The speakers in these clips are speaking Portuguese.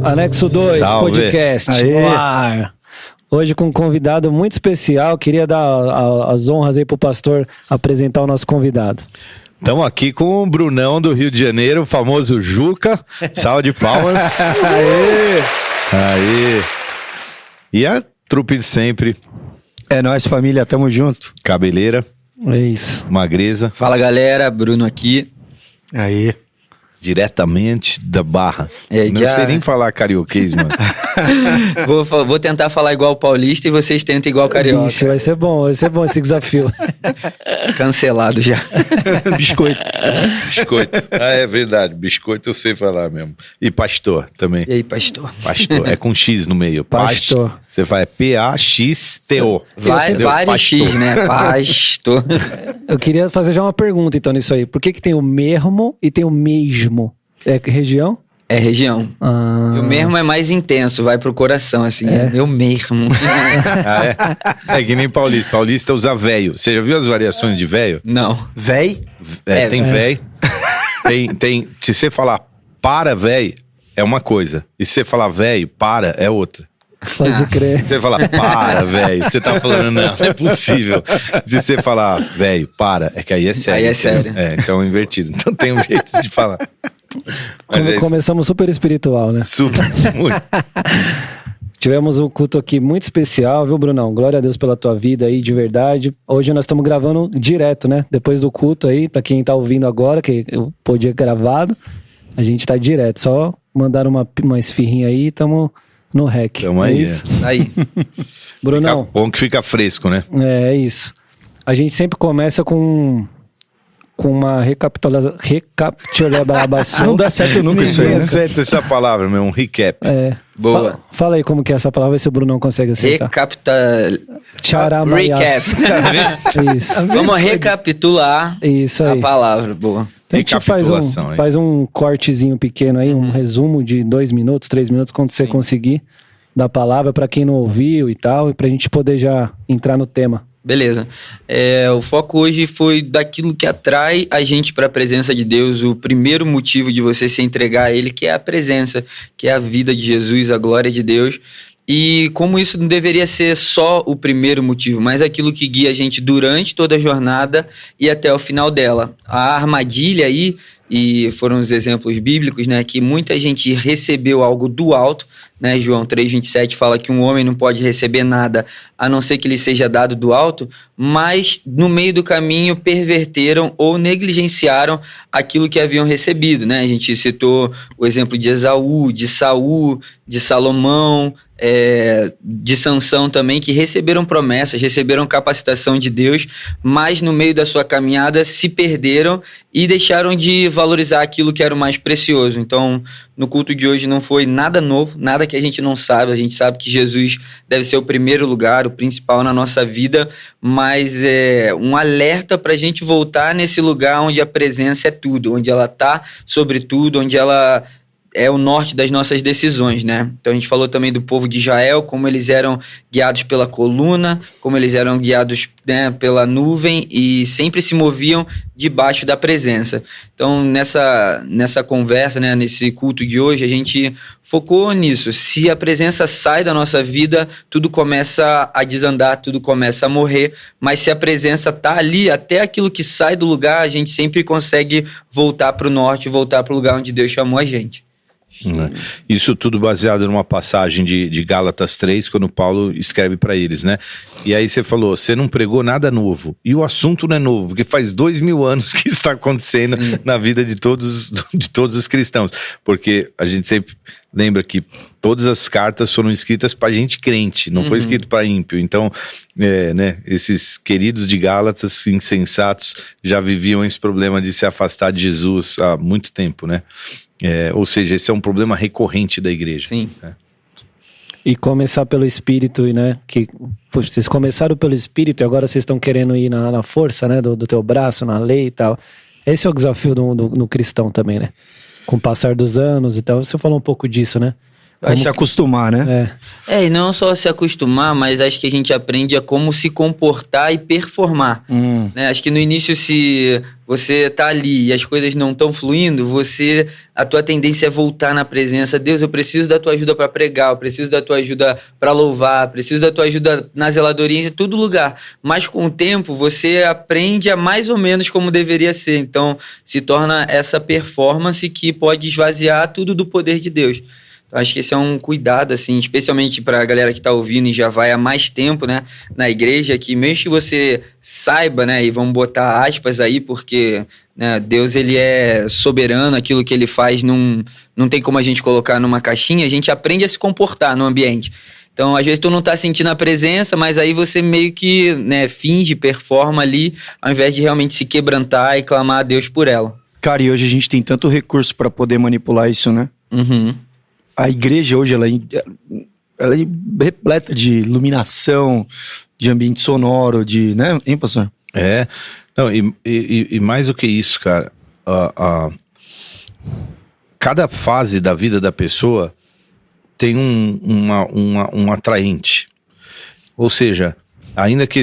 Anexo 2, Salve. podcast. Aê. No ar. Hoje com um convidado muito especial. Queria dar as honras aí pro pastor apresentar o nosso convidado. Estamos aqui com o Brunão do Rio de Janeiro, o famoso Juca. Salve de palmas. Aê! Aí. E a trupe de sempre, É nóis, família, tamo junto. cabeleira, É isso. magreza, Fala galera, Bruno aqui. Aê. diretamente da Barra. É, Não já- sei nem falar carioquês, mano. Vou tentar falar igual o paulista e vocês tentam igual o carioca. Ixi, vai ser bom esse desafio. Cancelado já. Biscoito. Biscoito. Ah, é verdade. Biscoito eu sei falar mesmo. E pastor também. E aí, pastor? Pastor. É com X no meio. Pastor. Você faz P-A-X-T-O. Vários Pastor. X, né? Pastor. Eu queria fazer já uma pergunta então nisso aí. Por que tem o mesmo e tem o mesmo? É região? É região. Ah, O mesmo é mais intenso, vai pro coração, assim. É meu mesmo. Ah, é? É que nem paulista. Paulista usa véio. Você já viu as variações de véio? Não. Véi? É, Tem véio. Tem. Se você falar para véio, é uma coisa. E se você falar véio, para, é outra. pode crer. Se você falar para, velho, você tá falando, não é possível. Se você falar, velho, para, é que aí é sério. Aí é entendeu? sério. É, então é invertido. Então tem um jeito de falar. Mas é isso. Começamos super espiritual, né? Super, muito. Tivemos um culto aqui muito especial, viu, Brunão? Glória a Deus pela tua vida aí, de verdade. Hoje nós estamos gravando direto, né? Depois do culto aí, pra quem tá ouvindo agora, que eu podia gravado, a gente tá direto. Só mandaram uma esfirrinha aí e tamo no rec. Tamo é aí, isso? Aí. Brunão, Bom que fica fresco, né? é isso. A gente sempre começa com uma recapitulação. Não dá certo nunca isso aí, Não né? certo essa palavra, meu, um recap. É. Boa. Fala aí como que é essa palavra, se o Brunão consegue acertar. Tcharamaias. Recap. Isso. Vamos recapitular Isso a aí. palavra. Boa. Então a gente Recapitulação, é faz um cortezinho pequeno aí, um resumo de 2 minutos, 3 minutos, quando você conseguir, da palavra pra quem não ouviu e tal, e pra gente poder já entrar no tema. Beleza. O foco hoje foi daquilo que atrai a gente para a presença de Deus, o primeiro motivo de você se entregar a Ele, que é a presença, que é a vida de Jesus, a glória de Deus. E como isso não deveria ser só o primeiro motivo, mas aquilo que guia a gente durante toda a jornada e até o final dela. A armadilha aí, e foram os exemplos bíblicos, né, que muita gente recebeu algo do alto, né, João 3,27 fala que um homem não pode receber nada a não ser que lhe seja dado do alto, mas no meio do caminho perverteram ou negligenciaram aquilo que haviam recebido, né? A gente citou o exemplo de Esaú, de Saul, de Salomão, de Sansão também, que receberam promessas, receberam capacitação de Deus, mas no meio da sua caminhada se perderam e deixaram de valorizar aquilo que era o mais precioso. Então, no culto de hoje não foi nada novo, nada que a gente não sabe. A gente sabe que Jesus deve ser o primeiro lugar, o principal na nossa vida, mas é um alerta para a gente voltar nesse lugar onde a presença é tudo, onde ela está sobre tudo, onde ela é o norte das nossas decisões, né? Então a gente falou também do povo de Israel, como eles eram guiados pela coluna, como eles eram guiados, né, pela nuvem e sempre se moviam debaixo da presença. Então nessa conversa, né, nesse culto de hoje, a gente focou nisso. Se a presença sai da nossa vida, tudo começa a desandar, tudo começa a morrer, mas se a presença tá ali, até aquilo que sai do lugar, a gente sempre consegue voltar para o norte, voltar para o lugar onde Deus chamou a gente. Né? Isso tudo baseado numa passagem de Gálatas 3, quando Paulo escreve para eles, né? E aí você falou, você não pregou nada novo. E o assunto não é novo, porque faz 2000 anos que isso está acontecendo na vida de todos os cristãos. Porque a gente sempre lembra que todas as cartas foram escritas para gente crente, não foi escrito para ímpio. Então, né, esses queridos de Gálatas, insensatos, já viviam esse problema de se afastar de Jesus há muito tempo, né? Ou seja, esse é um problema recorrente da igreja. Sim. E começar pelo Espírito, né? Que poxa, vocês começaram pelo Espírito e agora vocês estão querendo ir na força, né? Do teu braço, na lei e tal. Esse é o desafio do cristão também, né? Com o passar dos anos e tal. Você falou um pouco disso, né? Como se acostumar, né? E não só se acostumar, mas acho que a gente aprende a como se comportar e performar. Né? Acho que no início, se você tá ali e as coisas não estão fluindo, a tua tendência é voltar na presença. Deus, eu preciso da tua ajuda para pregar, eu preciso da tua ajuda para louvar, preciso da tua ajuda na zeladoria, em todo lugar. Mas com o tempo, você aprende a mais ou menos como deveria ser. Então, se torna essa performance que pode esvaziar tudo do poder de Deus. Acho que esse é um cuidado, assim, especialmente para a galera que está ouvindo e já vai há mais tempo, né, na igreja, que mesmo que você saiba, né, e vamos botar aspas aí, porque, né, Deus, ele é soberano, aquilo que ele faz não tem como a gente colocar numa caixinha, a gente aprende a se comportar no ambiente. Então, às vezes tu não tá sentindo a presença, mas aí você meio que, né, finge, performa ali, ao invés de realmente se quebrantar e clamar a Deus por ela. Cara, e hoje a gente tem tanto recurso para poder manipular isso, né? Uhum. A igreja hoje, ela é repleta de iluminação, de ambiente sonoro, né? Hein, pastor? Não, e mais do que isso, cara, cada fase da vida da pessoa tem um atraente. Ou seja, ainda que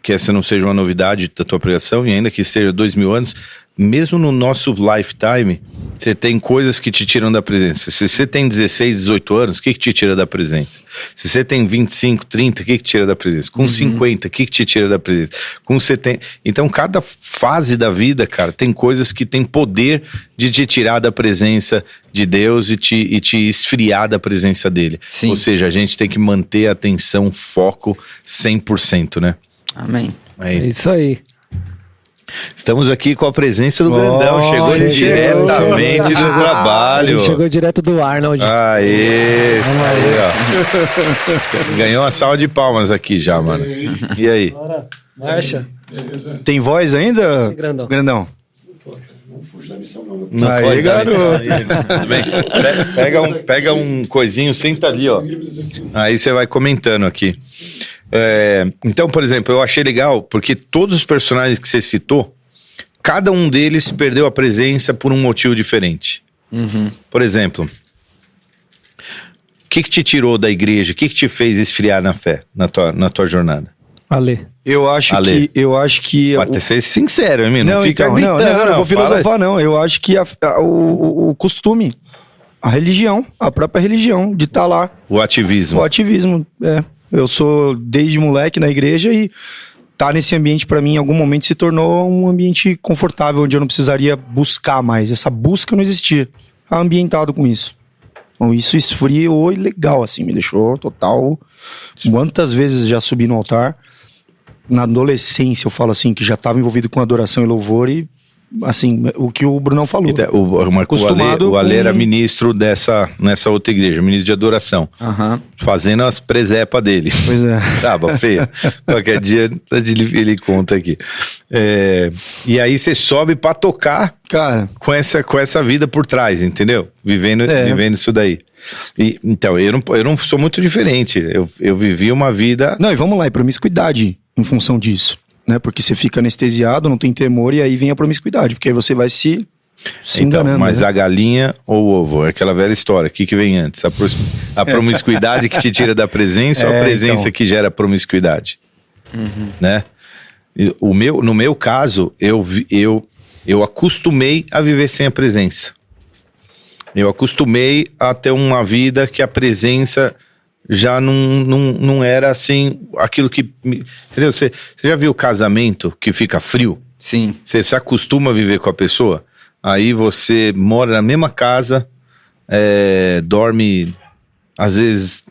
essa não seja uma novidade da tua pregação, e ainda que seja 2000 anos, mesmo no nosso lifetime, você tem coisas que te tiram da presença. Se você tem 16, 18 anos, o que te tira da presença? Se você tem 25, 30, o que te tira da presença? Com 50, o que te tira da presença? Com 70... Então, cada fase da vida, cara, tem coisas que tem poder de te tirar da presença de Deus e te esfriar da presença dele. Sim. Ou seja, a gente tem que manter a atenção, foco 100%, né? Amém. É isso aí. Estamos aqui com a presença do Grandão. Chegou diretamente do trabalho. Ele chegou direto do Arnold. Aê, isso aí, ó. Ganhou uma salva de palmas aqui já, mano. E aí? Bora, marcha. Beleza. Tem voz ainda, Grandão? Grandão? Pô, cara, não fujo da missão, não. Não Aí, pode, garoto. Tudo bem? Pega um coisinho, senta ali, ó. Aí você vai comentando aqui. Então, por exemplo, eu achei legal porque todos os personagens que você citou, cada um deles perdeu a presença por um motivo diferente. Uhum. Por exemplo, o que te tirou da igreja? O que te fez esfriar na fé, na tua jornada? Ale. Eu acho que Pode ser sincero, hein, não, fica então, gritando, não vou filosofar, fala. não. Eu acho que o costume, a religião, a própria religião, de estar lá. O ativismo. O ativismo, Eu sou desde moleque na igreja e estar nesse ambiente pra mim em algum momento se tornou um ambiente confortável, onde eu não precisaria buscar mais. Essa busca não existia. Ambientado com isso. Então isso esfriou e legal, assim, me deixou total... Quantas vezes já subi no altar, na adolescência eu falo assim, que já estava envolvido com adoração e louvor e, assim, o que o Brunão falou. Então, o Ale era ministro nessa outra igreja, ministro de adoração. Uhum. Fazendo as presepas dele. Pois é. Braba, feia. Qualquer dia ele conta aqui. E aí você sobe pra tocar, Cara, com essa vida por trás, entendeu? Vivendo isso daí. Então, eu não sou muito diferente. Eu vivi uma vida... não, e vamos lá, e promiscuidade em função disso, né? Porque você fica anestesiado, não tem temor, e aí vem a promiscuidade, porque aí você vai se enganando. Mas né? a galinha ou o ovo? É aquela velha história. O que vem antes? A promiscuidade que te tira da presença ou a presença então. que gera promiscuidade? Né? No meu caso, eu acostumei a viver sem a presença. Eu acostumei a ter uma vida que a presença já não era assim, aquilo que... Entendeu? Você já viu o casamento que fica frio? Sim. Você se acostuma a viver com a pessoa, aí você mora na mesma casa, dorme, às vezes,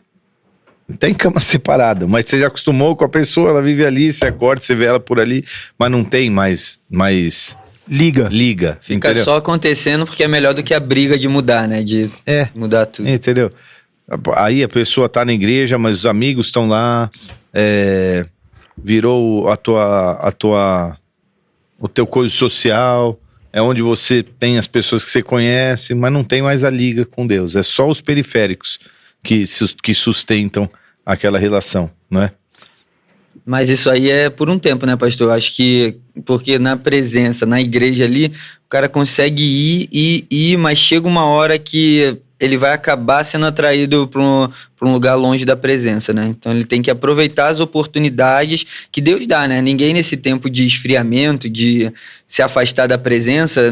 até em cama separada, mas você já acostumou com a pessoa, ela vive ali, você acorda, você vê ela por ali, mas não tem mais Liga. Fica entendeu? só acontecendo porque é melhor do que a briga de mudar, né? De mudar tudo. Entendeu? Aí a pessoa tá na igreja, mas os amigos estão lá, virou o teu coisa social, é onde você tem as pessoas que você conhece, mas não tem mais a liga com Deus. É só os periféricos que sustentam aquela relação, não é? Mas isso aí é por um tempo, né, pastor? Eu acho que porque na presença, na igreja ali, o cara consegue ir, mas chega uma hora que ele vai acabar sendo atraído para um lugar longe da presença, né? Então ele tem que aproveitar as oportunidades que Deus dá, né? Ninguém nesse tempo de esfriamento, de se afastar da presença,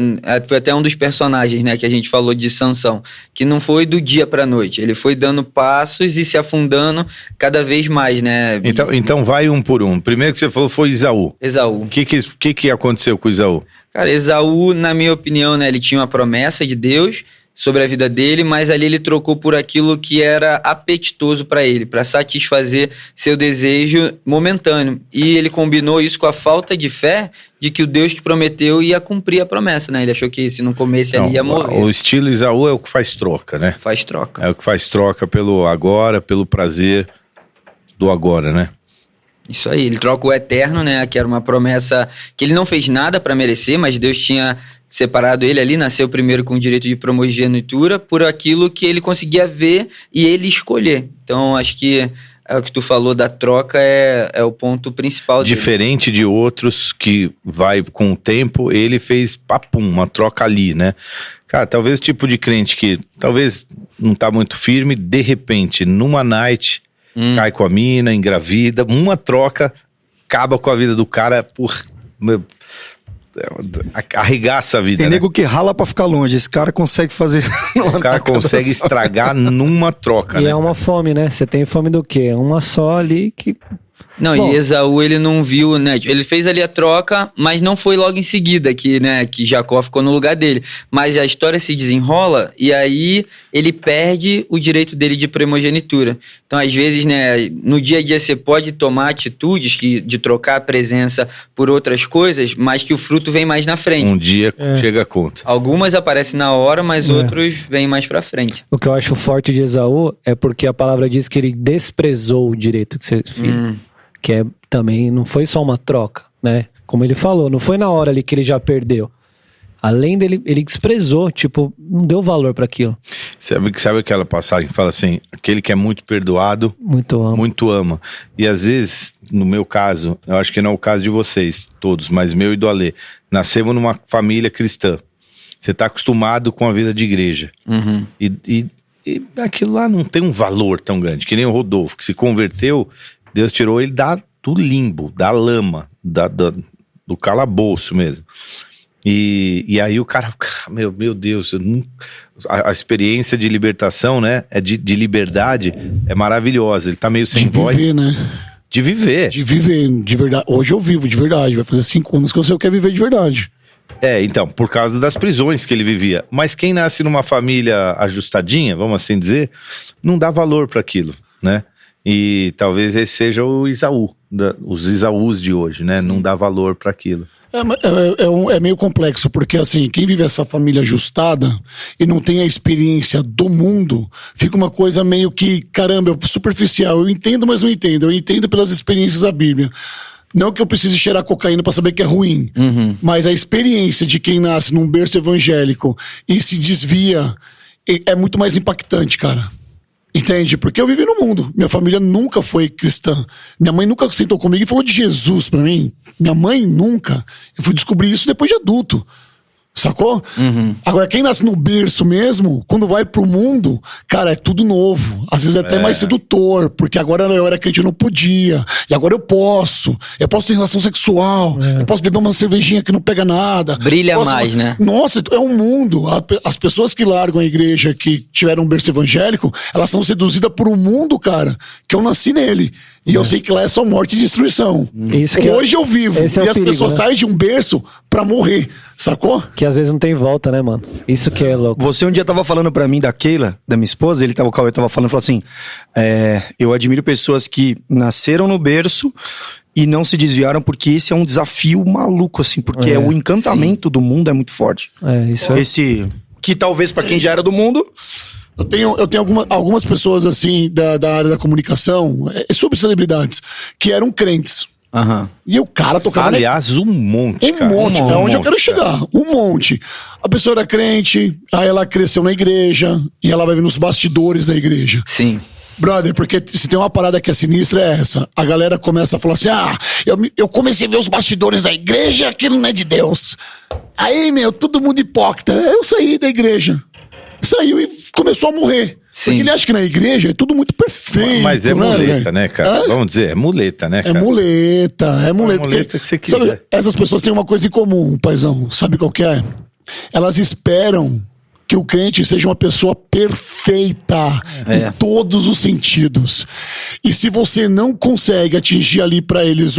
foi até um dos personagens, né, que a gente falou de Sansão, que não foi do dia para noite, ele foi dando passos e se afundando cada vez mais, né? Então vai um por um. Primeiro que você falou foi Esaú. Esaú. O que aconteceu com Esaú? Cara, Esaú, na minha opinião, né, ele tinha uma promessa de Deus sobre a vida dele, mas ali ele trocou por aquilo que era apetitoso para ele, para satisfazer seu desejo momentâneo. E ele combinou isso com a falta de fé de que o Deus que prometeu ia cumprir a promessa, né? Ele achou que se não comesse ali ia morrer. O estilo Esaú é o que faz troca, né? Faz troca. É o que faz troca pelo agora, pelo prazer do agora, né? Isso aí, ele troca o eterno, né? Que era uma promessa que ele não fez nada para merecer, mas Deus tinha separado ele ali, nasceu primeiro com o direito de primogenitura, por aquilo que ele conseguia ver e ele escolher. Então, acho que é o que tu falou da troca, é o ponto principal dele. Diferente de outros que vai com o tempo, ele fez papum, uma troca ali, né? Cara, talvez o tipo de crente que talvez não tá muito firme, de repente, numa night, cai com a mina, engravida, uma troca, acaba com a vida do cara por... arregaça a vida, Tem né? nego que rala pra ficar longe. Esse cara consegue fazer. O cara consegue estragar numa troca, E né? é uma fome, né? Você tem fome do quê? Uma só ali que... Não, Bom, e Esaú, ele não viu, né? Ele fez ali a troca, mas não foi logo em seguida que Jacó ficou no lugar dele. Mas a história se desenrola e aí ele perde o direito dele de primogenitura. Então, às vezes, né, no dia a dia você pode tomar atitudes de trocar a presença por outras coisas, mas que o fruto vem mais na frente. Um dia chega a conta. Algumas aparecem na hora, mas outros vêm mais pra frente. O que eu acho forte de Esaú é porque a palavra diz que ele desprezou o direito que ser filho. Que é também, não foi só uma troca, né? Como ele falou, não foi na hora ali que ele já perdeu. Além dele, ele desprezou, tipo, não deu valor para aquilo. Sabe aquela passagem que fala assim, aquele que é muito perdoado, muito ama. E às vezes, no meu caso, eu acho que não é o caso de vocês, todos, mas meu e do Alê, nascemos numa família cristã. Você tá acostumado com a vida de igreja. E aquilo lá não tem um valor tão grande, que nem o Rodolfo, que se converteu, Deus tirou ele do limbo, da lama, do calabouço mesmo. E aí o cara, meu Deus, a experiência de libertação, né, de liberdade, é maravilhosa. Ele tá meio sem voz. De viver, né? De viver. De viver, de verdade. Hoje eu vivo de verdade. Vai fazer 5 anos que eu sei o que é viver de verdade. Então, por causa das prisões que ele vivia. Mas quem nasce numa família ajustadinha, vamos assim dizer, não dá valor para aquilo, né? E talvez esse seja o Esaú, os Esaús de hoje, né? Sim. Não dá valor para aquilo. É meio complexo, porque assim, quem vive essa família ajustada e não tem a experiência do mundo, fica uma coisa meio que, caramba, superficial. Eu entendo, mas não entendo. Eu entendo pelas experiências da Bíblia. Não que eu precise cheirar cocaína pra saber que é ruim, mas a experiência de quem nasce num berço evangélico e se desvia é muito mais impactante, cara. Entende? Porque eu vivi no mundo. Minha família nunca foi cristã. Minha mãe nunca sentou comigo e falou de Jesus pra mim. Minha mãe nunca. Eu fui descobrir isso depois de adulto. Sacou? Agora, quem nasce no berço mesmo, quando vai pro mundo, cara, é tudo novo. Às vezes é até mais sedutor, porque agora eu era crente, eu não podia. E agora eu posso. Eu posso ter relação sexual. Eu posso beber uma cervejinha que não pega nada. Brilha mais, né? Nossa, é um mundo. As pessoas que largam a igreja, que tiveram um berço evangélico, elas são seduzidas por um mundo, cara, que eu nasci nele. E eu sei que lá é só morte e destruição. Hoje eu vivo. E as pessoas saem de um berço pra morrer. Sacou? Que às vezes não tem volta, né, mano? Isso que é louco. Você um dia tava falando pra mim da Keila, da minha esposa, o Cauê tava falando assim, eu admiro pessoas que nasceram no berço e não se desviaram, porque esse é um desafio maluco, assim, porque o encantamento do mundo é muito forte. Isso esse que talvez pra quem já era do mundo... Eu tenho algumas pessoas, assim, da área da comunicação, sobre celebridades, que eram crentes. E o cara tocava... Aliás, um monte, cara. Um monte, é onde eu quero chegar. Um monte. A pessoa era crente, aí ela cresceu na igreja, e ela vai ver nos bastidores da igreja. Sim. Brother, porque se tem uma parada que é sinistra, é essa. A galera começa a falar assim, eu comecei a ver os bastidores da igreja, aquilo não é de Deus. Aí, todo mundo hipócrita. Eu saí da igreja. saiu e começou a morrer. Sim. Porque ele acha que na igreja é tudo muito perfeito. Mas é muleta, velho? né, cara? Vamos dizer, é muleta, né, É cara? muleta, é muleta. muleta que você Sabe, quiser. essas pessoas têm uma coisa em comum, paizão. Sabe qual que é? Elas esperam que o crente seja uma pessoa perfeita em todos os sentidos. E se você não consegue atingir ali pra eles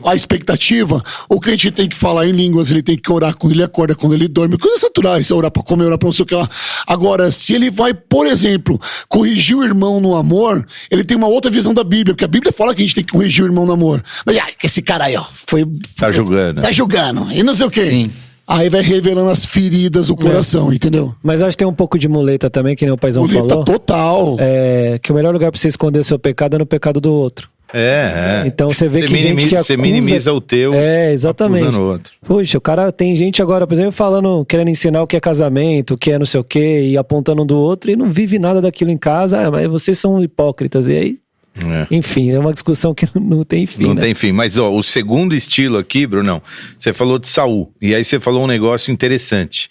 a expectativa, o crente tem que falar em línguas, ele tem que orar quando ele acorda, quando ele dorme, coisas naturais, orar pra comer, orar pra não sei o que lá. Agora, se ele vai, por exemplo, corrigir o irmão no amor, ele tem uma outra visão da Bíblia, porque a Bíblia fala que a gente tem que corrigir o irmão no amor. Mas esse cara aí, ó, Tá julgando. Tá julgando, e não sei o quê. Sim. Aí vai revelando as feridas do coração, entendeu? Mas eu acho que tem um pouco de muleta também, que nem o paizão Muleta falou. total. Que o melhor lugar pra você esconder o seu pecado é no pecado do outro. Então você vê que gente que acusa... Você minimiza o teu, exatamente. acusando o outro. Puxa, o cara tem gente agora, por exemplo, falando, querendo ensinar o que é casamento, o que é não sei o quê, e apontando um do outro e não vive nada daquilo em casa. Mas vocês são hipócritas. E aí, enfim, é uma discussão que não tem fim. Não né? tem fim. Mas, ó, o segundo estilo aqui, Brunão, você falou de Saul. E aí você falou um negócio interessante.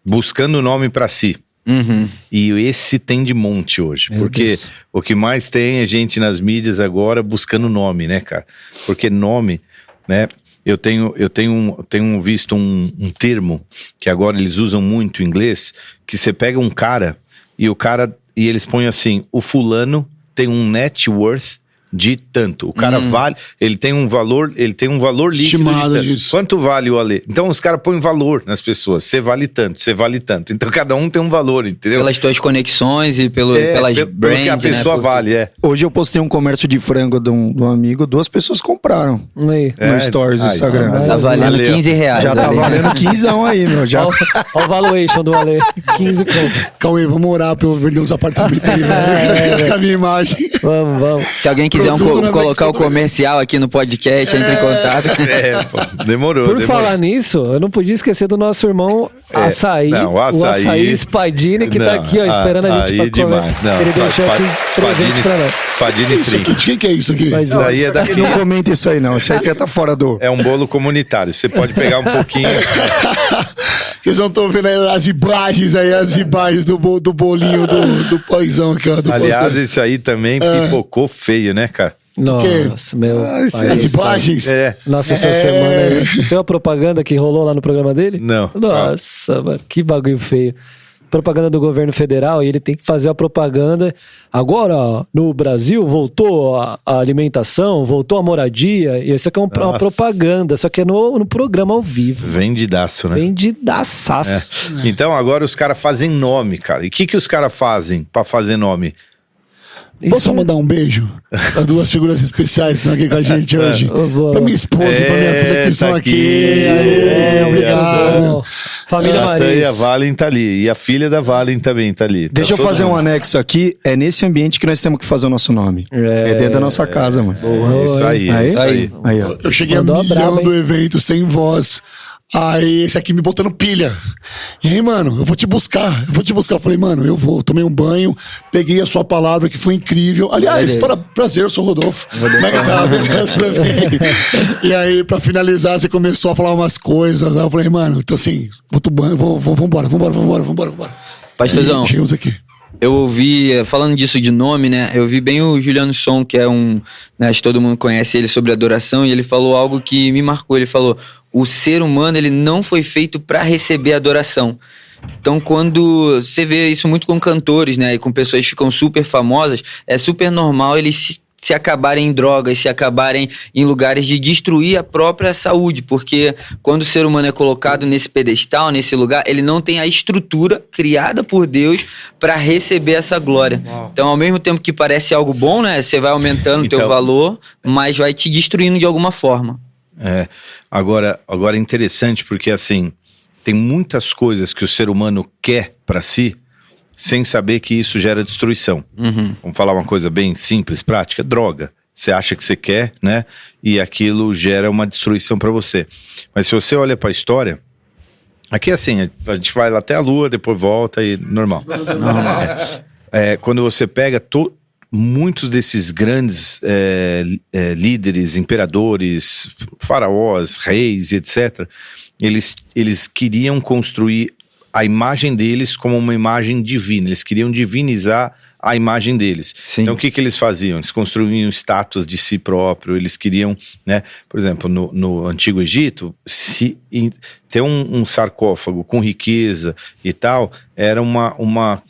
Buscando nome pra si. Uhum. E esse tem de monte hoje. Meu porque Deus. o que mais tem é gente nas mídias agora buscando nome, né, cara? Porque nome, né? Eu tenho visto um termo que agora eles usam muito em inglês, que você pega um cara e eles põem assim, o fulano tem um net worth de tanto. O cara vale, ele tem um valor líquido Estimado de tanto. disso. Quanto vale o Alê? Então os caras põem valor nas pessoas. Você vale tanto, você vale tanto. Então cada um tem um valor, entendeu? Pelas tuas conexões e pelas pelo brands, que a pessoa vale, Hoje eu postei um comércio de frango de um amigo, 2 pessoas compraram Aí. no Stories do Aí, Instagram. mas- Tá valendo Valeu. 15 reais. Já tá ali. valendo 15 aí, meu. Já... Olha o valuation do Ale. 15 pontos. Calma aí, vamos orar pra eu vender uns apartamentos aí, velho. A minha imagem. Vamos. Se alguém quiser Produto na colocar o comercial aqui no podcast, entre em contato. Pô, demorou. Por falar nisso, eu não podia esquecer do nosso irmão Açaí. não, o O Açaí- Açaí Spadini, que tá Não, aqui, ó, esperando a gente aí pra comer. demais. Não, Ele só deixou aqui presente pra nós. Spadini Isso aqui, Trim. de quem que é isso aqui? Mas- Isso daí é daqui. Não comenta isso aí, não. Isso aí já tá fora do... É um bolo comunitário. Você pode pegar um pouquinho. Vocês não estão vendo aí as imagens do bolinho do paizão aqui, ó. Do Aliás, pastor. esse aí também pipocou feio, né, cara? Nossa, meu. esse pai aí- As do céu. imagens. É. Nossa, essa semana aí. Você viu a propaganda que rolou lá no programa dele? Não. Nossa, mano, que bagulho feio. Propaganda do governo federal e ele tem que fazer a propaganda. Agora, no Brasil, voltou a alimentação, voltou a moradia. E isso aqui é uma Nossa. propaganda, só que é no programa ao vivo. Vendidaço, né? Vendidaçaço. Então agora os caras fazem nome, cara. E o que os caras fazem pra fazer nome? Posso só mandar um beijo para 2 figuras especiais que estão aqui com a gente hoje? Boa. Pra minha esposa e pra minha filha que tá estão aqui. aqui. Aê, obrigado. Bom. Família A Natan e a Maris. Valen tá ali. E a filha da Valen também tá ali. Tá Deixa eu todo fazer um mundo. anexo aqui. É nesse ambiente que nós temos que fazer o nosso nome. É dentro da nossa casa, mano. Isso aí, Aí? isso aí. Aí, ó. Eu cheguei Mandou a a braba, milhão do hein? evento sem voz. Aí esse aqui me botando pilha. E aí, mano, eu vou te buscar. Eu falei, mano, eu vou. Tomei um banho, peguei a sua palavra que foi incrível. Aliás, prazer, eu sou o Rodolfo. Como é que tá? Beleza, tudo bem? E aí, pra finalizar, você começou a falar umas coisas. Aí eu falei, mano, então assim, vambora. Pastorzão, Aí, chegamos aqui. eu ouvi, falando disso de nome, né? Eu vi bem o Juliano Som, que é né, acho que todo mundo conhece ele sobre adoração, e ele falou algo que me marcou. Ele falou: o ser humano, ele não foi feito para receber adoração. Então, quando você vê isso muito com cantores, né? E com pessoas que ficam super famosas, é super normal eles se acabarem em drogas, se acabarem em lugares de destruir a própria saúde, porque quando o ser humano é colocado nesse pedestal, nesse lugar, ele não tem a estrutura criada por Deus para receber essa glória. Então, ao mesmo tempo que parece algo bom, né? Você vai aumentando o teu Então- valor, mas vai te destruindo de alguma forma. Agora é interessante porque, assim, tem muitas coisas que o ser humano quer pra si sem saber que isso gera destruição. Vamos falar uma coisa bem simples, prática: droga. Você acha que você quer, né? E aquilo gera uma destruição pra você. Mas se você olha pra história, aqui é assim, a gente vai lá até a lua, depois volta e normal. Quando você pega muitos desses grandes líderes, imperadores, faraós, reis, etc., eles queriam construir a imagem deles como uma imagem divina. Eles queriam divinizar a imagem deles. Sim. Então o que eles faziam? Eles construíam estátuas de si próprio, eles queriam, né? Por exemplo, no Antigo Egito, ter um sarcófago com riqueza e tal, era uma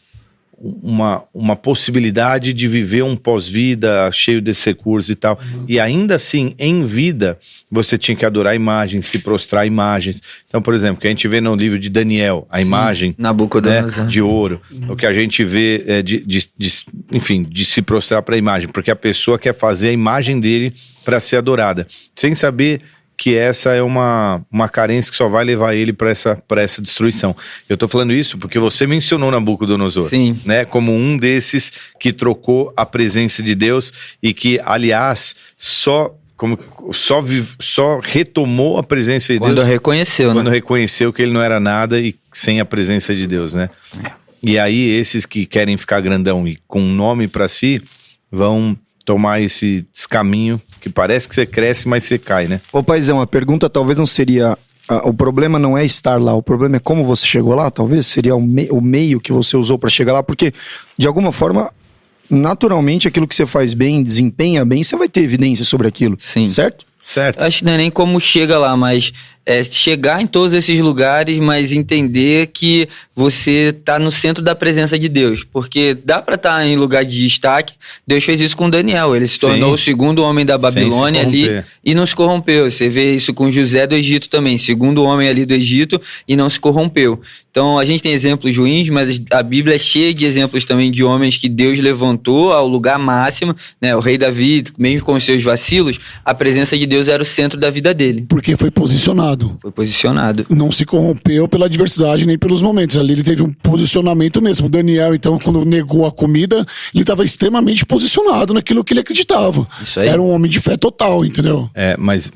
possibilidade de viver um pós-vida cheio desse recurso e tal. E ainda assim, em vida, você tinha que adorar imagens, se prostrar a imagens. Então, por exemplo, o que a gente vê no livro de Daniel, a imagem, Nabucodonosor, né, de ouro, o que a gente vê enfim, de se prostrar para a imagem, porque a pessoa quer fazer a imagem dele para ser adorada, sem saber que essa é uma carência que só vai levar ele para essa destruição. Eu tô falando isso porque você mencionou Nabucodonosor, Sim. né, como um desses que trocou a presença de Deus e que, aliás, só retomou a presença de Deus quando reconheceu, quando né? reconheceu que ele não era nada e sem a presença de Deus, né? E aí esses que querem ficar grandão e com um nome para si vão tomar esse caminho que parece que você cresce, mas você cai, né? Ô paizão, a pergunta talvez não seria... o problema não é estar lá, o problema é como você chegou lá, talvez? Seria o meio que você usou para chegar lá, porque de alguma forma, naturalmente, aquilo que você faz bem, desempenha bem, você vai ter evidência sobre aquilo, Sim. certo? Certo. Acho que não é nem como chega lá, mas é chegar em todos esses lugares, mas entender que você tá no centro da presença de Deus. Porque dá pra estar em lugar de destaque. Deus fez isso com Daniel. Ele se tornou o segundo homem da Babilônia ali e não se corrompeu. Você vê isso com José do Egito também. Segundo homem ali do Egito e não se corrompeu. Então a gente tem exemplos ruins, mas a Bíblia é cheia de exemplos também de homens que Deus levantou ao lugar máximo, né? O rei Davi, mesmo com os seus vacilos, a presença de Deus era o centro da vida dele. Porque foi posicionado. Foi posicionado. Não se corrompeu pela adversidade nem pelos momentos. Ali ele teve um posicionamento mesmo. O Daniel, então, quando negou a comida, ele estava extremamente posicionado naquilo que ele acreditava. Isso aí. Era um homem de fé total, entendeu? Mas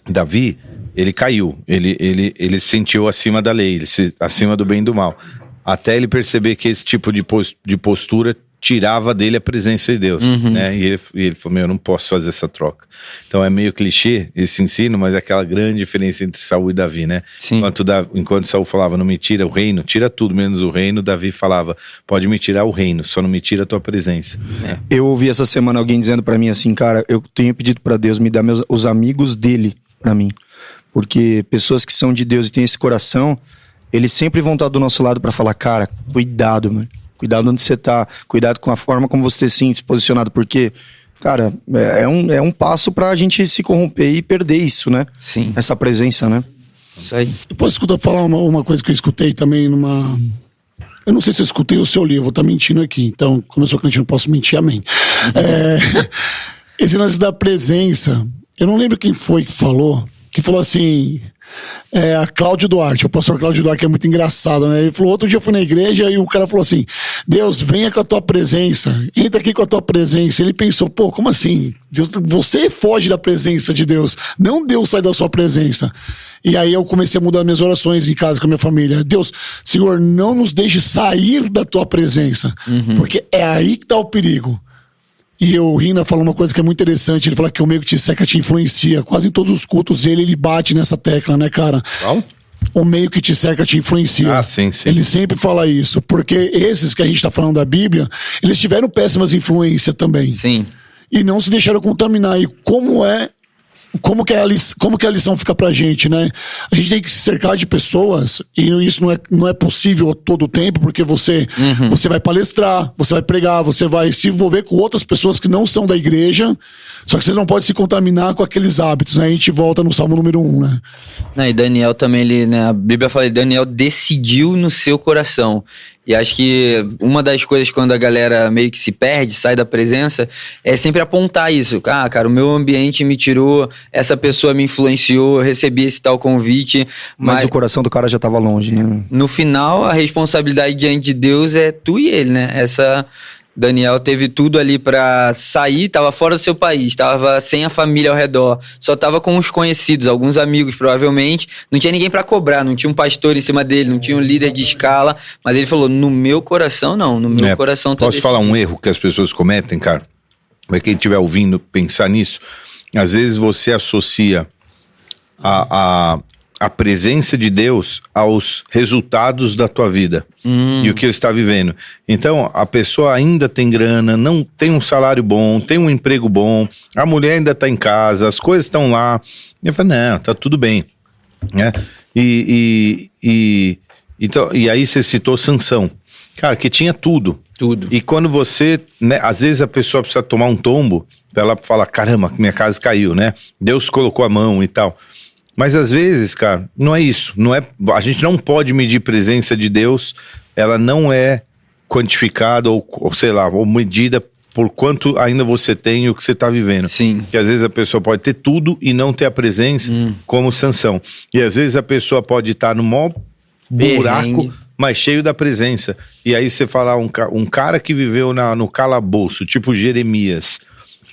Davi, ele caiu. Ele se sentiu acima da lei, acima do bem e do mal. Até ele perceber que esse tipo de postura tirava dele a presença de Deus, né? E ele falou, eu não posso fazer essa troca. Então é meio clichê esse ensino, mas é aquela grande diferença entre Saul e Davi, né? Sim. Enquanto Saul falava, não me tira o reino, tira tudo menos o reino, Davi falava, pode me tirar o reino, só não me tira a tua presença. Eu ouvi essa semana alguém dizendo pra mim assim, cara, eu tenho pedido pra Deus me dar os amigos dele pra mim. Porque pessoas que são de Deus e têm esse coração, eles sempre vão estar do nosso lado pra falar, cara, cuidado, mano. Cuidado onde você tá, cuidado com a forma como você se sente posicionado, porque, cara, é um passo pra gente se corromper e perder isso, né? Sim. Essa presença, né? Isso aí. Eu posso falar uma coisa que eu escutei também numa... Eu não sei se eu escutei o seu livro, vou estar mentindo aqui. Então, como eu sou crente, eu não posso mentir, amém. Esse lance da presença, eu não lembro quem foi que falou assim... a Cláudio Duarte, o pastor Cláudio Duarte, que é muito engraçado, né? Ele falou, outro dia eu fui na igreja e o cara falou assim, Deus, venha com a tua presença, entra aqui com a tua presença. Ele pensou, pô, como assim? Deus, você foge da presença de Deus, não Deus sai da sua presença. E aí eu comecei a mudar minhas orações em casa com a minha família. Deus, Senhor, não nos deixe sair da tua presença, porque é aí que tá o perigo. E o Rina falou uma coisa que é muito interessante. Ele fala que o meio que te cerca te influencia. Quase em todos os cultos ele bate nessa tecla, né, cara? Qual? O meio que te cerca te influencia. Ah, sim. Ele sempre fala isso. Porque esses que a gente tá falando da Bíblia, eles tiveram péssimas influências também. Sim. E não se deixaram contaminar. E como que a lição fica pra gente, né? A gente tem que se cercar de pessoas, e isso não é possível a todo tempo, porque você vai palestrar, você vai pregar, você vai se envolver com outras pessoas que não são da igreja, só que você não pode se contaminar com aqueles hábitos, né? A gente volta no Salmo número 1, né? Não, e Daniel também, né? A Bíblia fala que Daniel decidiu no seu coração. E acho que uma das coisas quando a galera meio que se perde, sai da presença, é sempre apontar isso. Ah, cara, o meu ambiente me tirou, essa pessoa me influenciou, eu recebi esse tal convite. Mas o coração do cara já tava longe, né? No final, a responsabilidade diante de Deus é tu e ele, né? Daniel teve tudo ali pra sair, tava fora do seu país, tava sem a família ao redor, só tava com os conhecidos, alguns amigos provavelmente, não tinha ninguém pra cobrar, não tinha um pastor em cima dele, não tinha um líder de escala, mas ele falou, no meu coração não, no meu coração tá Posso falar um erro que as pessoas cometem, cara? Pra quem estiver ouvindo pensar nisso, às vezes você associa a presença de Deus aos resultados da tua vida e o que ele está vivendo. Então, a pessoa ainda tem grana, não tem um salário bom, tem um emprego bom, a mulher ainda está em casa, as coisas estão lá. Eu falo, não, tá tudo bem, né? Então, e aí você citou Sansão, cara, que tinha tudo. Tudo. E quando você, né, às vezes a pessoa precisa tomar um tombo, ela fala, caramba, minha casa caiu, né? Deus colocou a mão e tal. Mas às vezes, cara, não é isso. Não é, a gente não pode medir presença de Deus, ela não é quantificada ou sei lá, ou medida por quanto ainda você tem e o que você está vivendo. Sim. Que às vezes a pessoa pode ter tudo e não ter a presença, como Sansão. E às vezes a pessoa pode estar no maior buraco, mas cheio da presença. E aí você fala, um cara que viveu no calabouço, tipo Jeremias.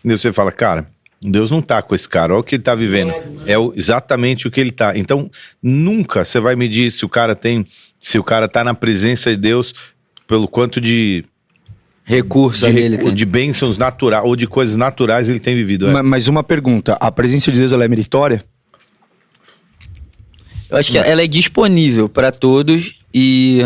E você fala, cara, Deus não tá com esse cara, olha o que ele tá vivendo. É exatamente o que ele tá. Então, nunca você vai medir se o cara tá na presença de Deus pelo quanto de recurso ele tem. De bênçãos naturais ou de coisas naturais ele tem vivido. Mas uma pergunta, a presença de Deus ela é meritória? Eu acho que ela é disponível para todos e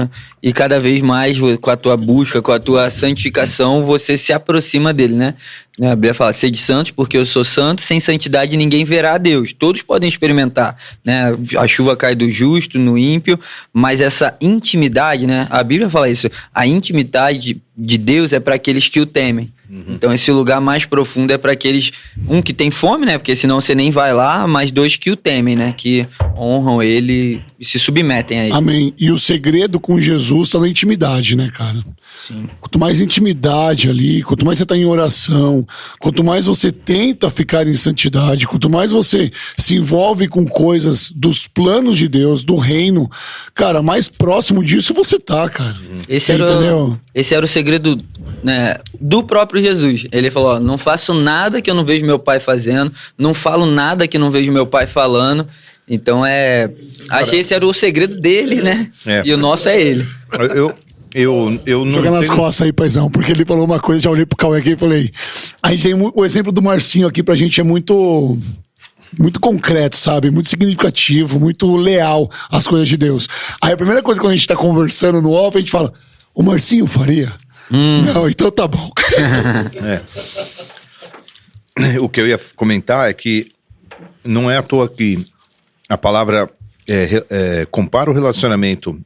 cada vez mais com a tua busca, com a tua santificação, você se aproxima dele, né? A Bíblia fala, sede santos porque eu sou santo, sem santidade ninguém verá a Deus. Todos podem experimentar, né? A chuva cai do justo, no ímpio, mas essa intimidade, né? A Bíblia fala isso, a intimidade de Deus é para aqueles que o temem. Então esse lugar mais profundo é para aqueles, que tem fome, né? Porque senão você nem vai lá, mas 2 que o temem, né? Que honram ele e se submetem a ele. Amém. E o segredo com Jesus tá na intimidade, né, cara? Sim. Quanto mais intimidade ali, quanto mais você tá em oração, quanto mais você tenta ficar em santidade, quanto mais você se envolve com coisas dos planos de Deus, do reino, cara, mais próximo disso você tá, cara. Esse era o segredo, né, do próprio Jesus. Ele falou, ó, não faço nada que eu não vejo meu pai fazendo, não falo nada que não vejo meu pai falando. Então achei que esse era o segredo dele, né? E o nosso é ele. Eu não Joga nas costas aí, paizão, porque ele falou uma coisa, já olhei pro Cauê aqui e falei, a gente tem o exemplo do Marcinho aqui pra gente é muito concreto, sabe? Muito significativo, muito leal às coisas de Deus. Aí a primeira coisa quando a gente tá conversando no off, a gente fala, o Marcinho faria? Não, então tá bom. O que eu ia comentar é que não é à toa que a palavra compara o relacionamento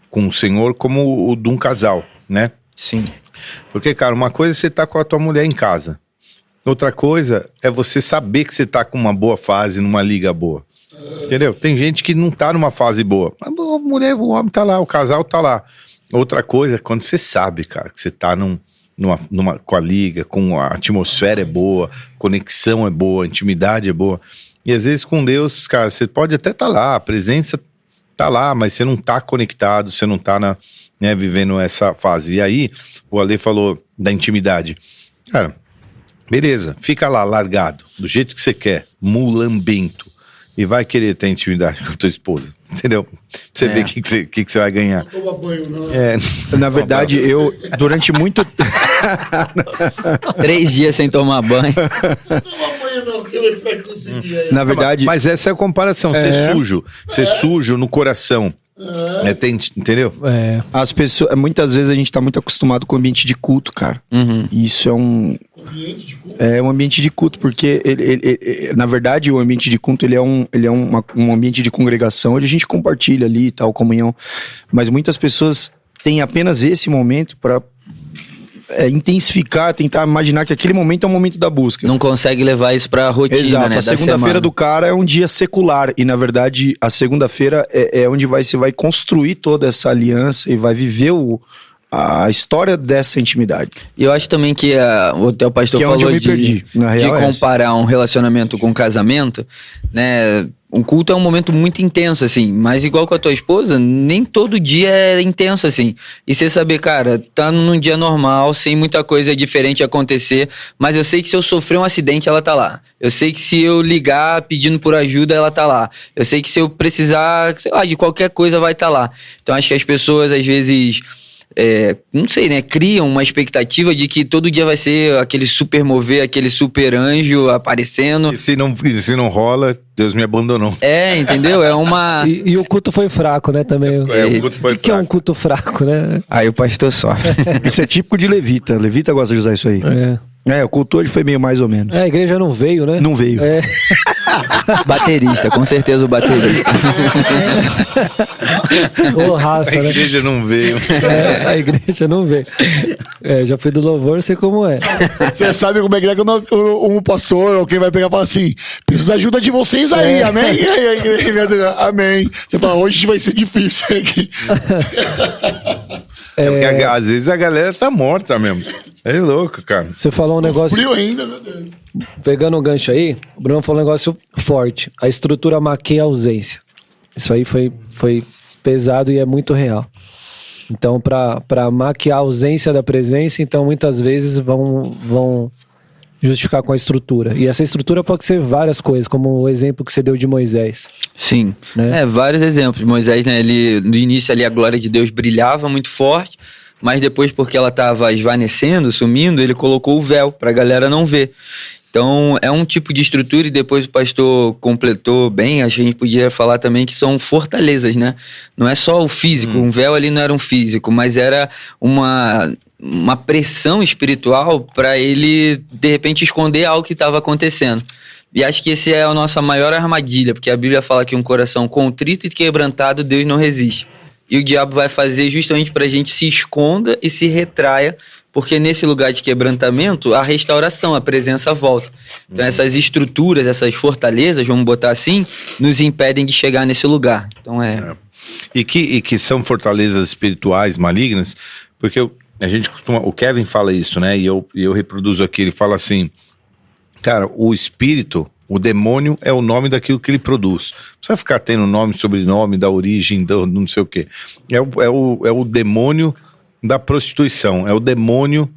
com o Senhor como o de um casal, né? Sim. Porque, cara, uma coisa é você tá com a tua mulher em casa. Outra coisa é você saber que você tá com uma boa fase, numa liga boa. Entendeu? Tem gente que não tá numa fase boa. A mulher, o homem tá lá, o casal tá lá. Outra coisa é quando você sabe, cara, que você tá com a liga, com a atmosfera é boa, conexão é boa, intimidade é boa. E às vezes com Deus, cara, você pode até tá lá, a presença tá lá, mas você não tá conectado, você não tá vivendo essa fase. E aí, o Ale falou da intimidade. Cara, beleza, fica lá largado, do jeito que você quer, mulambento, e vai querer ter intimidade com a tua esposa, entendeu? Você vê o que você vai ganhar. Não toma banho, não. Na verdade, eu, durante muito... 3 dias sem tomar banho. Não toma banho, não, que você vê que você vai conseguir aí. Na verdade... Mas essa é a comparação, ser sujo no coração. Entendeu? As pessoas, muitas vezes a gente tá muito acostumado com o ambiente de culto, cara. E isso é um ambiente de culto, porque na verdade o ambiente de culto ele é um ambiente de congregação onde a gente compartilha ali e tal, comunhão. Mas muitas pessoas têm apenas esse momento para intensificar, tentar imaginar que aquele momento é o momento da busca. Não consegue levar isso pra rotina, Exato, né? a segunda-feira do cara é um dia secular e na verdade a segunda-feira é onde você vai construir toda essa aliança e vai viver a história dessa intimidade. E eu acho também que o teu pastor que é falou onde eu me perdi, na real, de comparar um relacionamento com um casamento, né? Um culto é um momento muito intenso, assim, mas igual com a tua esposa, nem todo dia é intenso, assim. E você saber, cara, tá num dia normal, sem muita coisa diferente acontecer, mas eu sei que se eu sofrer um acidente, ela tá lá. Eu sei que se eu ligar pedindo por ajuda, ela tá lá. Eu sei que se eu precisar, sei lá, de qualquer coisa, vai tá lá. Então acho que as pessoas, às vezes, não sei, né? Criam uma expectativa de que todo dia vai ser aquele super mover, aquele super anjo aparecendo. E se não rola, Deus me abandonou. Entendeu? É uma... E o culto foi fraco, né, também. O culto foi O que é um culto fraco, né? Aí o pastor sofre. Isso é típico de levita. Levita gosta de usar isso aí. O culto hoje foi meio mais ou menos. A igreja não veio, né? Não veio. Baterista, com certeza o baterista. Ô, raça, A né? igreja não veio. A igreja não veio. Já fui do louvor, sei como é. Você sabe como é que é quando um pastor ou quem vai pegar fala assim: preciso da ajuda de vocês aí, amém? E aí, a igreja, meu Deus, amém. Você fala, hoje vai ser difícil aqui. Porque às vezes a galera tá morta mesmo. É louco, cara. Você falou um negócio... Frio ainda, meu Deus. Pegando o gancho aí, o Bruno falou um negócio forte. A estrutura maquia a ausência. Isso aí foi pesado e é muito real. Então, para maquiar a ausência da presença, então muitas vezes vão justificar com a estrutura. E essa estrutura pode ser várias coisas, como o exemplo que você deu de Moisés. Sim, Né? Vários exemplos. Moisés, né, no início ali a glória de Deus brilhava muito forte, mas depois, porque ela estava esvanecendo, sumindo, ele colocou o véu pra galera não ver. Então, é um tipo de estrutura, e depois o pastor completou bem, acho que a gente podia falar também que são fortalezas, né? Não é só o físico, um véu ali não era um físico, mas era uma pressão espiritual para ele, de repente, esconder algo que estava acontecendo. E acho que esse é a nossa maior armadilha, porque a Bíblia fala que um coração contrito e quebrantado, Deus não resiste. E o diabo vai fazer justamente para a gente se esconda e se retraia, porque nesse lugar de quebrantamento, a restauração, a presença volta. Então essas estruturas, essas fortalezas, vamos botar assim, nos impedem de chegar nesse lugar. Então E que são fortalezas espirituais malignas, porque a gente costuma... O Kevin fala isso, né? E eu reproduzo aqui, ele fala assim... Cara, o espírito, o demônio é o nome daquilo que ele produz. Não precisa ficar tendo nome, sobrenome, da origem, do não sei o quê. É o demônio da prostituição, é o demônio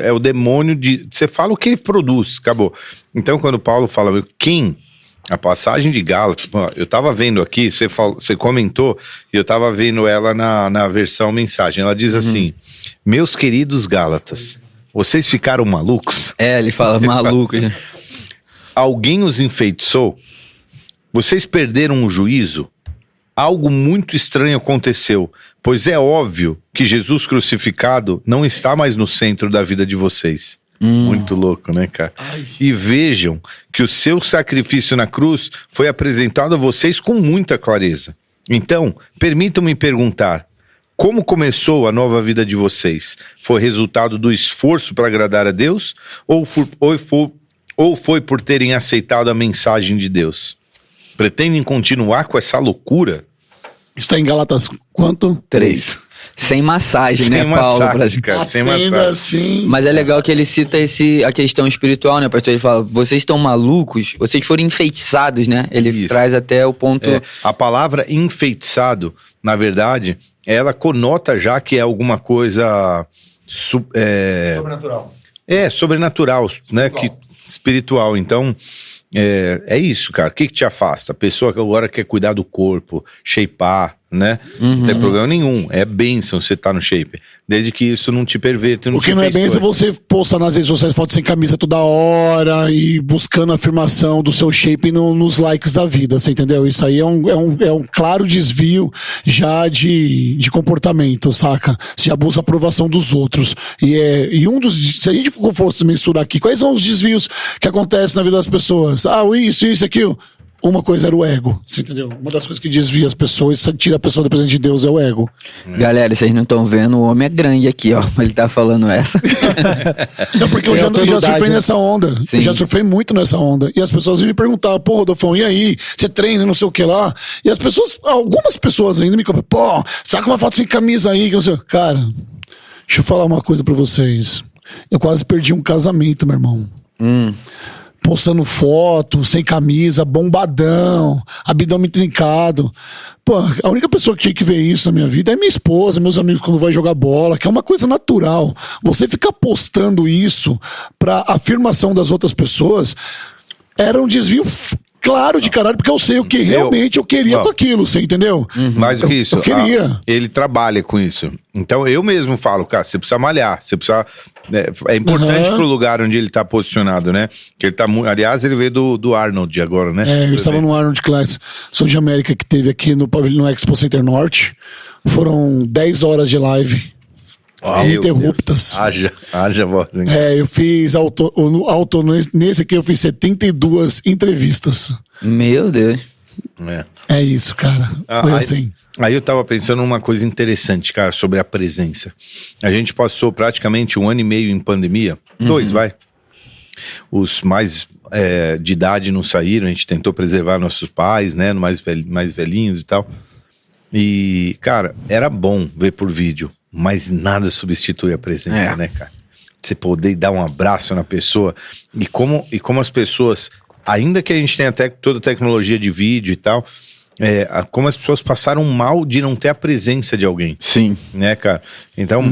é o demônio de... Você fala o que ele produz, acabou. Então, quando Paulo fala, a passagem de Gálatas, eu tava vendo aqui, você comentou, e eu tava vendo ela na versão mensagem. Ela diz assim: meus queridos Gálatas, vocês ficaram malucos? ele fala malucos. Alguém os enfeitiçou? Vocês perderam o juízo? Algo muito estranho aconteceu, pois é óbvio que Jesus crucificado não está mais no centro da vida de vocês. Muito louco, né, cara? E vejam que o seu sacrifício na cruz foi apresentado a vocês com muita clareza. Então, permitam-me perguntar: como começou a nova vida de vocês? Foi resultado do esforço para agradar a Deus? Ou foi por terem aceitado a mensagem de Deus? Pretendem continuar com essa loucura? Está em Gálatas quanto? 3. Sem massagem, Sem né, Paulo? massagem, cara, sem Ainda massagem. assim. Mas é legal que ele cita a questão espiritual, né, pastor? Ele fala, vocês estão malucos, vocês foram enfeitiçados, né? Ele Isso. traz até o ponto... A palavra enfeitiçado, na verdade, ela conota já que é alguma coisa... Sobrenatural. Sobrenatural, né? Espiritual. Então, é isso, cara. O que te afasta? A pessoa que agora quer cuidar do corpo, shapear, né? Não tem problema nenhum. É bênção você tá no shape. Desde que isso não te perverta. O que não é bênção é você postar nas redes sociais fotos sem camisa toda hora e buscando a afirmação do seu shape nos likes da vida, você entendeu? Isso aí é um claro desvio já de comportamento, saca? Você já busca a aprovação dos outros. Se a gente fosse mensurar aqui, quais são os desvios que acontecem na vida das pessoas? Isso, aquilo. Uma coisa era o ego, você entendeu? Uma das coisas que desvia as pessoas, tira a pessoa da presença de Deus, é o ego. Galera, vocês não estão vendo, o homem é grande aqui, ó. Ele tá falando essa. Não, porque eu já surfei nessa onda. Sim. Eu já surfei muito nessa onda. E as pessoas me perguntavam, pô, Rodolfão, e aí? Você treina, não sei o que lá? E algumas pessoas ainda me cobram, pô, saca uma foto sem camisa aí, que não sei. Cara, deixa eu falar uma coisa pra vocês. Eu quase perdi um casamento, meu irmão. Postando foto, sem camisa, bombadão, abdômen trincado. Pô, a única pessoa que tinha que ver isso na minha vida é minha esposa, meus amigos quando vai jogar bola, que é uma coisa natural. Você ficar postando isso pra afirmação das outras pessoas era um desvio Claro, de caralho, porque eu sei o que realmente eu queria com aquilo, você entendeu? Mais do que isso. Eu queria. Ele trabalha com isso. Então eu mesmo falo, cara, você precisa malhar, você precisa. É importante pro lugar onde ele tá posicionado, né? Que ele tá. Aliás, ele veio do Arnold agora, né? Eu estava no Arnold Class Sul de América, que teve aqui no pavilhão no Expo Center Norte. Foram 10 horas de live. Ininterruptas. Haja voz, hein? Eu fiz nesse aqui eu fiz 72 entrevistas. Meu Deus. É isso, cara. Foi assim. Aí eu tava pensando numa coisa interessante, cara, sobre a presença. A gente passou praticamente 1 ano e meio em pandemia. 2, vai. Os mais de idade não saíram, a gente tentou preservar nossos pais, né? Mais velhinhos e tal. E, cara, era bom ver por vídeo, mas nada substitui a presença, né, cara? Você poder dar um abraço na pessoa. E como as pessoas, ainda que a gente tenha toda a tecnologia de vídeo e tal, como as pessoas passaram mal de não ter a presença de alguém. Sim. Né, cara? Então,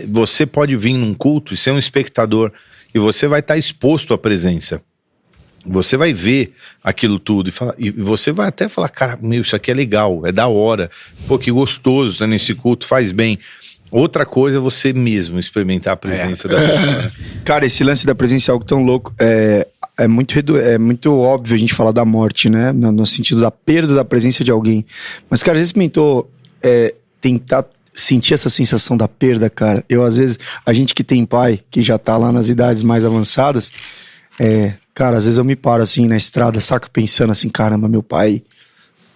você pode vir num culto e ser um espectador, e você vai estar exposto à presença. Você vai ver aquilo tudo e você vai até falar, cara, isso aqui é legal, é da hora. Pô, que gostoso, tá nesse culto, faz bem. Outra coisa é você mesmo experimentar a presença da pessoa. Cara, esse lance da presença é algo tão louco. É muito óbvio a gente falar da morte, né? No sentido da perda da presença de alguém. Mas, cara, às vezes tentou tentar sentir essa sensação da perda, cara. Às vezes, a gente que tem pai, que já tá lá nas idades mais avançadas, cara, às vezes eu me paro assim na estrada, saca? Pensando assim, caramba, meu pai,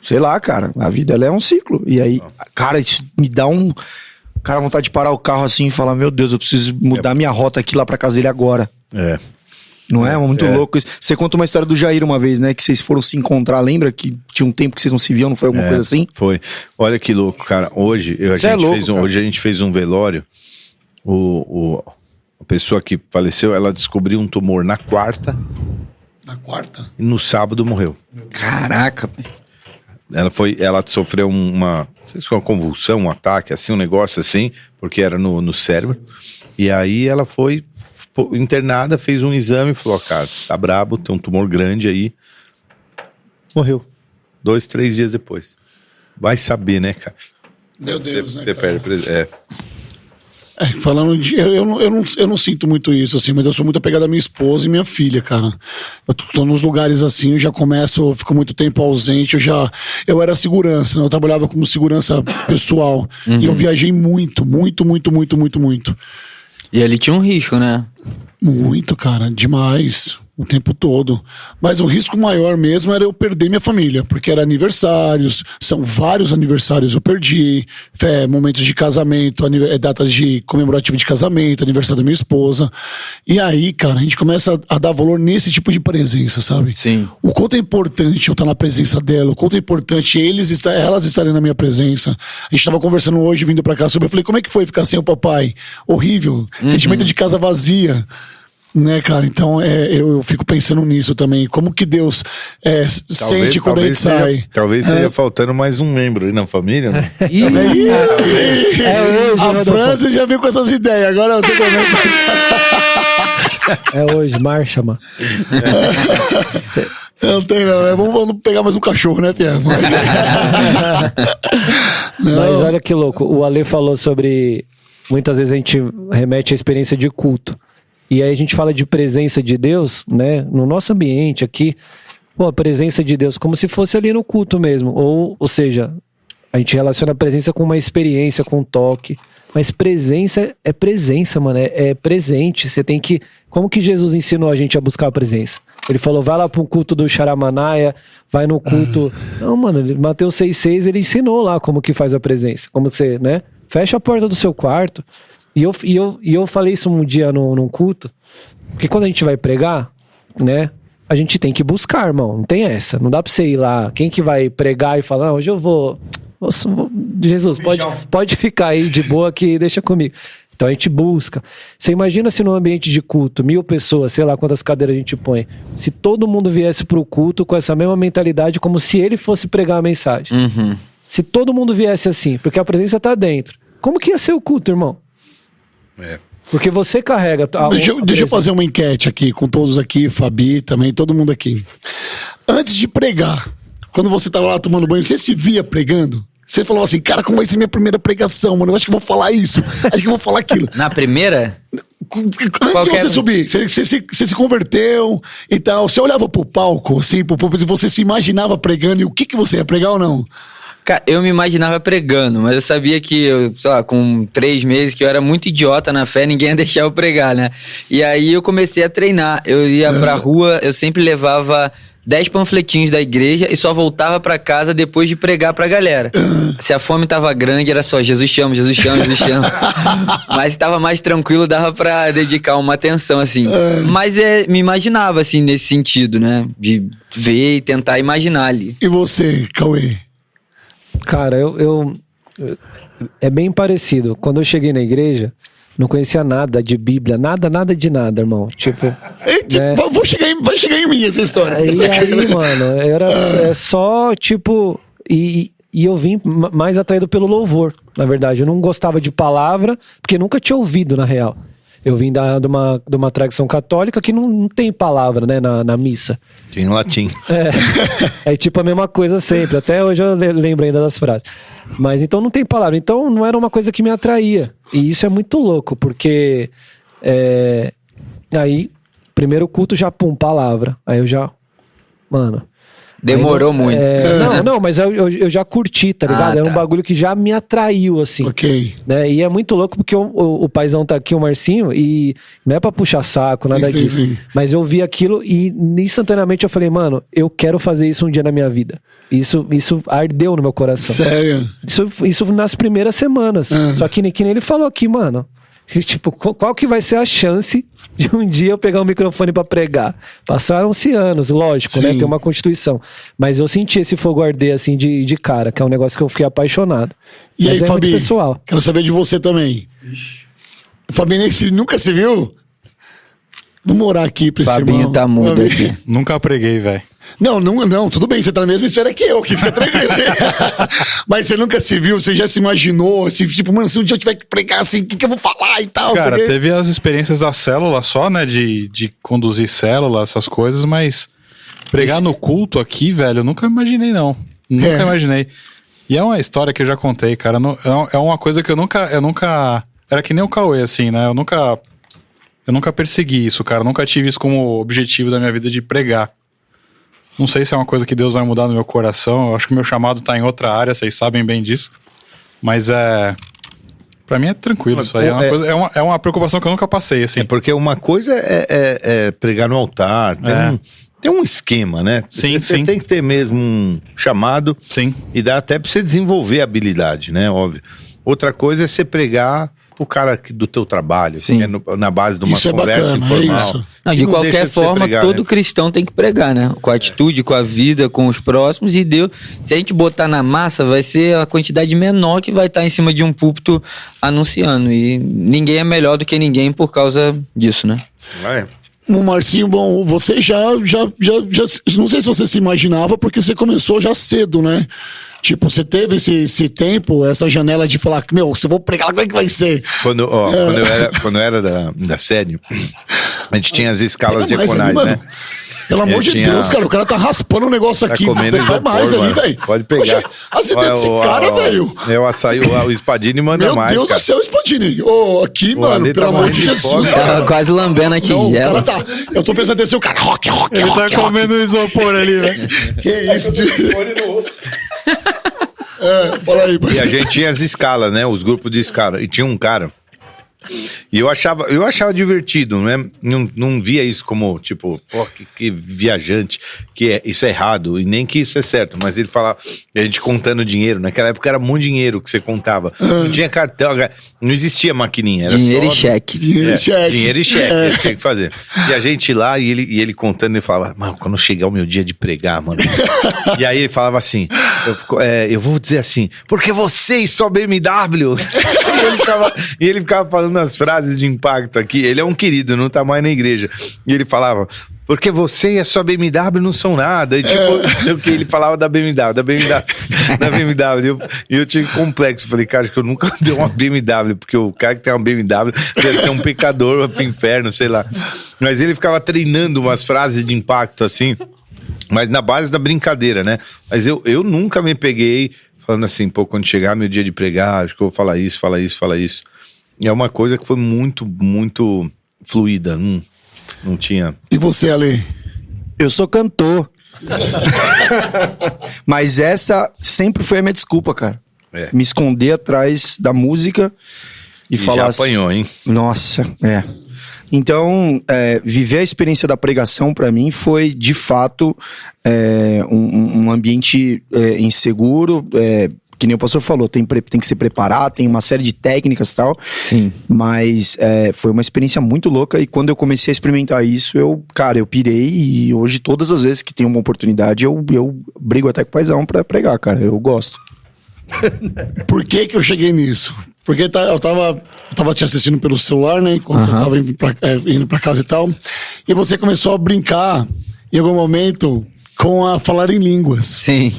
sei lá, cara, a vida ela é um ciclo. E aí, cara, isso me dá vontade de parar o carro assim e falar, meu Deus, eu preciso mudar minha rota aqui lá pra casa dele agora. Não é? Muito louco isso. Você conta uma história do Jair uma vez, né? Que vocês foram se encontrar, lembra? Que tinha um tempo que vocês não se viam, não foi alguma coisa assim? Foi. Olha que louco, cara. Hoje a gente fez um velório. A pessoa que faleceu, ela descobriu um tumor na quarta. Na quarta? E no sábado morreu. Caraca, pai. Ela sofreu não sei se foi uma convulsão, um ataque, assim, um negócio assim, porque era no cérebro. E aí ela foi internada, fez um exame e falou, cara, tá brabo, tem um tumor grande aí. Morreu. 2, 3 dias depois. Vai saber, né, cara? Meu Deus, você perde. Falando de. Eu não sinto muito isso, assim, mas eu sou muito apegado à minha esposa e minha filha, cara. Eu tô nos lugares assim, eu já começo, eu fico muito tempo ausente, eu era segurança, né? Eu trabalhava como segurança pessoal. E eu viajei muito. E ali tinha um risco, né? Muito, cara, demais. O tempo todo. Mas o risco maior mesmo era eu perder minha família, porque era aniversários, são vários aniversários eu perdi, momentos de casamento, datas de comemorativo de casamento, aniversário da minha esposa. E aí, cara, a gente começa a dar valor nesse tipo de presença, sabe? Sim. O quanto é importante eu estar na presença dela, o quanto é importante elas estarem na minha presença. A gente tava conversando hoje, vindo pra cá, eu falei, como é que foi ficar sem o papai? Horrível. Sentimento de casa vazia. Né, cara? Então eu fico pensando nisso também. Como que Deus sente quando a gente sai? Talvez seja faltando mais um membro aí na família, né? A França já veio com essas ideias. Agora você também. É hoje, marcha, mano. Não tem não, né? Vamos pegar mais um cachorro, né, Pierre? Mas olha que louco. O Ale falou sobre... Muitas vezes a gente remete à experiência de culto. E aí a gente fala de presença de Deus, né? No nosso ambiente aqui, a presença de Deus como se fosse ali no culto mesmo. Ou seja, a gente relaciona a presença com uma experiência, com um toque. Mas presença é presença, mano. É presente. Você tem que... Como que Jesus ensinou a gente a buscar a presença? Ele falou, vai lá para um culto do Xaramanaia, vai no culto... Não, mano, Mateus 6,6, ele ensinou lá como que faz a presença. Como você, né? Fecha a porta do seu quarto... E eu falei isso um dia num culto, porque quando a gente vai pregar, né, a gente tem que buscar, irmão, não tem essa, não dá pra você ir lá, quem que vai pregar e falar, hoje eu vou Jesus, pode ficar aí de boa que deixa comigo. Então a gente busca. Você imagina se num ambiente de culto, 1000 pessoas, sei lá quantas cadeiras a gente põe, se todo mundo viesse pro culto com essa mesma mentalidade, como se ele fosse pregar a mensagem. Se todo mundo viesse assim, porque a presença tá dentro, como que ia ser o culto, irmão? Porque você carrega... Deixa eu fazer uma enquete aqui com todos aqui, Fabi também, todo mundo aqui. Antes de pregar, quando você tava lá tomando banho, você se via pregando? Você falou assim, cara, como vai ser minha primeira pregação, mano? Eu acho que eu vou falar isso, acho que eu vou falar aquilo. Na primeira? Antes de você subir, você se converteu e tal, você olhava pro palco, assim, você se imaginava pregando e o que você ia pregar ou não? Cara, eu me imaginava pregando, mas eu sabia que, sei lá, com 3 meses, que eu era muito idiota na fé, ninguém ia deixar eu pregar, né? E aí eu comecei a treinar, eu ia pra rua, eu sempre levava 10 panfletinhos da igreja e só voltava pra casa depois de pregar pra galera. Se a fome tava grande, era só Jesus chama, Jesus chama, Jesus chama. Mas se tava mais tranquilo, dava pra dedicar uma atenção, assim. Mas me imaginava, assim, nesse sentido, né? De ver e tentar imaginar ali. E você, Cauê? Cara, é bem parecido. Quando eu cheguei na igreja, não conhecia nada de Bíblia, nada de nada, irmão. Tipo, né? Vai chegar em mim essa história. E aí, mano, era só, tipo... E eu vim mais atraído pelo louvor, na verdade. Eu não gostava de palavra, porque nunca tinha ouvido, na real. Eu vim de uma tradição católica que não tem palavra, né, na missa. Tinha em latim. É tipo a mesma coisa sempre. Até hoje eu lembro ainda das frases. Mas então não tem palavra. Então não era uma coisa que me atraía. E isso é muito louco, porque aí, primeiro culto já, palavra. Aí eu já... Mano... Demorou muito. Não, mas eu já curti, tá ligado? Era um bagulho que já me atraiu, assim. Ok. Né? E é muito louco porque o paizão tá aqui, o Marcinho, e não é pra puxar saco, nada disso. Sim. Mas eu vi aquilo e instantaneamente eu falei, mano, eu quero fazer isso um dia na minha vida. Isso ardeu no meu coração. Sério? Isso nas primeiras semanas. Só que nem ele falou aqui, mano. Tipo, qual que vai ser a chance de um dia eu pegar um microfone pra pregar? Passaram-se anos, lógico, Sim. né? Tem uma constituição. Mas eu senti esse fogo arder, assim, de cara, que é um negócio que eu fiquei apaixonado. E mas aí, Fabi, pessoal. Quero saber de você também. Fabi, nunca se viu? Vamos morar aqui pra esse Fabinho irmão. tá mudo aqui. Nunca preguei, velho. Não, tudo bem, você tá na mesma esfera que eu, que fica tranquilo. Mas você nunca se viu, você já se imaginou, assim, tipo, mano, se um dia eu tiver que pregar assim, o que eu vou falar e tal? Cara, porque... teve as experiências da célula só, né, de conduzir célula, essas coisas, mas pregar no culto aqui, velho, eu nunca imaginei, não. Nunca imaginei. E é uma história que eu já contei, cara, é uma coisa que eu nunca... Era que nem o Cauê, assim, né, eu nunca persegui isso, cara, eu nunca tive isso como objetivo da minha vida de pregar. Não sei se é uma coisa que Deus vai mudar no meu coração. Eu acho que o meu chamado tá em outra área, vocês sabem bem disso. Mas pra mim é tranquilo isso aí. É uma preocupação que eu nunca passei, assim. É porque uma coisa é pregar no altar. Tem um esquema, né? Sim, você sim. tem que ter mesmo um chamado. Sim. E dá até pra você desenvolver a habilidade, né? Óbvio. Outra coisa é você pregar pro cara do teu trabalho, Sim. que é na base de uma Isso é conversa bacana, informal. é isso. Não, de Não qualquer deixa de ser forma, pregar, todo né? cristão tem que pregar, né? Com a atitude, com a vida, com os próximos. E Deus, se a gente botar na massa, vai ser a quantidade menor que vai estar em cima de um púlpito anunciando. E ninguém é melhor do que ninguém por causa disso, né? O Marcinho, bom, você já, não sei se você se imaginava, porque você começou já cedo, né? Tipo, você teve esse tempo, essa janela de falar, meu, se eu vou pregar, como é que vai ser? Quando eu era da sede, a gente tinha as escalas diaconais, né? Pelo amor de Deus, cara, o cara tá raspando um negócio aqui. Comendo Vai mais ali, velho. Pode pegar. As ideias desse cara, velho. É o açaí, o Spadini manda Meu mais, Deus cara. do céu, Spadini. Aqui, O mano, Ale pelo tá amor de morrendo de fome, Jesus, cara. cara. Tava quase lambendo a Não, o tigela. cara tá. Eu tô prestando atenção, o cara. Rock. Ele tá comendo o isopor ali, velho. Que isso, fala aí, E a gente tinha as escalas, né? Os grupos de escala. E tinha um cara. E eu achava divertido, né? Não via isso como, tipo, pô, que viajante, isso é errado, e nem que isso é certo. Mas ele falava, a gente contando dinheiro, naquela época era muito dinheiro que você contava. Não tinha cartão, não existia maquininha. Era Dinheiro só e cheque. Dinheiro e cheque. Dinheiro e cheque, tinha que fazer. E a gente lá, e ele contando, ele falava, mano, quando chegar o meu dia de pregar, mano. E aí ele falava assim, eu vou dizer assim, porque vocês só BMW. E ele ficava falando as frases de impacto aqui. Ele é um querido, não tá mais na igreja. E ele falava, porque você e a sua BMW não são nada. E tipo, não sei o que, ele falava da BMW. E eu tive complexo. Falei, cara, acho que eu nunca dei uma BMW, porque o cara que tem uma BMW deve ser um pecador, vai pro inferno, sei lá. Mas ele ficava treinando umas frases de impacto assim. Mas na base da brincadeira, né? Mas eu nunca me peguei falando assim, pô, quando chegar meu dia de pregar, acho que eu vou falar isso. E é uma coisa que foi muito, muito fluida. Não tinha... E você, Ale? Eu sou cantor. Mas essa sempre foi a minha desculpa, cara. Me esconder atrás da música e falar já assim... apanhou, hein? Nossa, Então, viver a experiência da pregação pra mim foi, de fato, um ambiente inseguro, que nem o pastor falou, tem que se preparar, tem uma série de técnicas e tal. Sim. Mas foi uma experiência muito louca e quando eu comecei a experimentar isso, eu pirei e hoje todas as vezes que tem uma oportunidade eu brigo até com o paizão pra pregar, cara, eu gosto. Por que eu cheguei nisso? Porque eu tava te assistindo pelo celular, né? Enquanto eu tava indo pra casa e tal. E você começou a brincar em algum momento com a falar em línguas. Sim.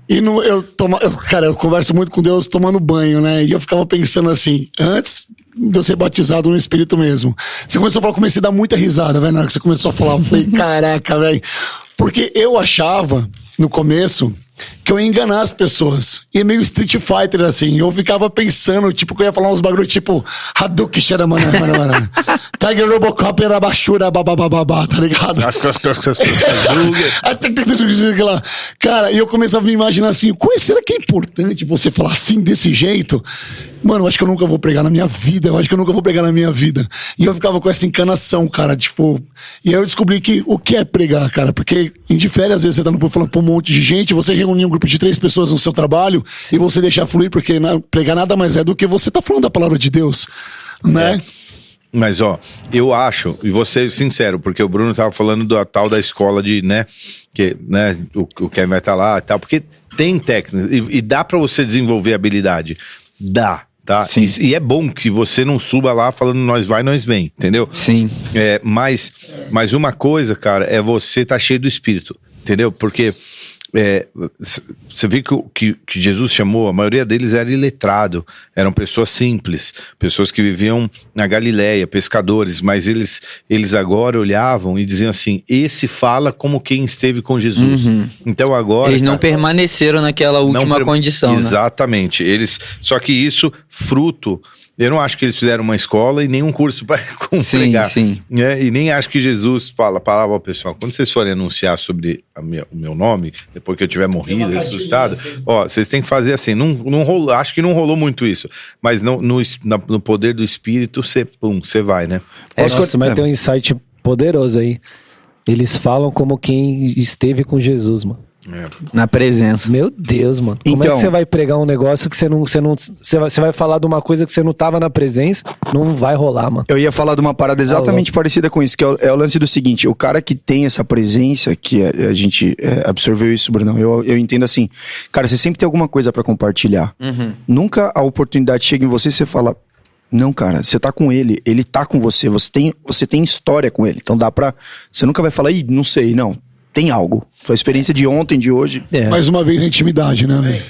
E eu converso muito com Deus tomando banho, né? E eu ficava pensando assim, antes de eu ser batizado no Espírito mesmo. Você começou a falar, comecei a dar muita risada, velho. Na hora que você começou a falar, eu falei, caraca, velho. Porque eu achava, no começo, que eu ia enganar as pessoas. E é meio Street Fighter, assim. Eu ficava pensando, tipo, que eu ia falar uns bagulho, tipo, Hadouken, Sharamana, Tiger Robocop, Rabashura, babababá, tá ligado? Cara, e eu começava a me imaginar assim, será que é importante você falar assim, desse jeito? Mano, eu acho que eu nunca vou pregar na minha vida. E eu ficava com essa encanação, cara, tipo... E aí eu descobri que o que é pregar, cara? Porque indifere, às vezes, você tá no público falando pra um monte de gente, você reunir um grupo de 3 pessoas no seu trabalho e você deixar fluir, porque pregar nada mais é do que você tá falando da palavra de Deus, né? Mas, eu acho, e vou ser sincero, porque o Bruno tava falando da tal da escola de, né, que, né, o Kevin vai estar lá e tal, porque tem técnica, e dá pra você desenvolver habilidade. Dá. Tá? E é bom que você não suba lá falando nós vai, nós vem, entendeu? Sim. Mas uma coisa, cara, é você tá cheio do Espírito, entendeu? Porque você vê que Jesus chamou, a maioria deles era iletrado, eram pessoas simples, pessoas que viviam na Galileia, pescadores, mas eles agora olhavam e diziam assim, esse fala como quem esteve com Jesus. Então agora... Eles não permaneceram naquela última condição, exatamente, né? Só que isso, fruto... Eu não acho que eles fizeram uma escola e nenhum curso para pregar. Sim. Né? E nem acho que Jesus falava ao pessoal, quando vocês forem anunciar sobre o meu nome, depois que eu tiver morrido, ressuscitado, vocês têm que fazer assim. Não rolou, acho que não rolou muito isso. Mas no poder do Espírito, você vai, né? Nossa, mas tem um insight poderoso aí. Eles falam como quem esteve com Jesus, mano. Na presença. Meu Deus, mano. Como é que você vai pregar um negócio que você vai falar de uma coisa que você não tava na presença? Não vai rolar, mano. Eu ia falar de uma parada exatamente parecida com isso, que é o lance do seguinte, o cara que tem essa presença, que a gente absorveu isso, Brunão, eu entendo assim, cara, você sempre tem alguma coisa pra compartilhar. Nunca a oportunidade chega em você e você fala... Não, cara, você tá com ele tá com você, você tem história com ele, então dá pra... Você nunca vai falar, não sei, não. Tem algo. Tua experiência de ontem, de hoje. Mais uma vez a intimidade, né?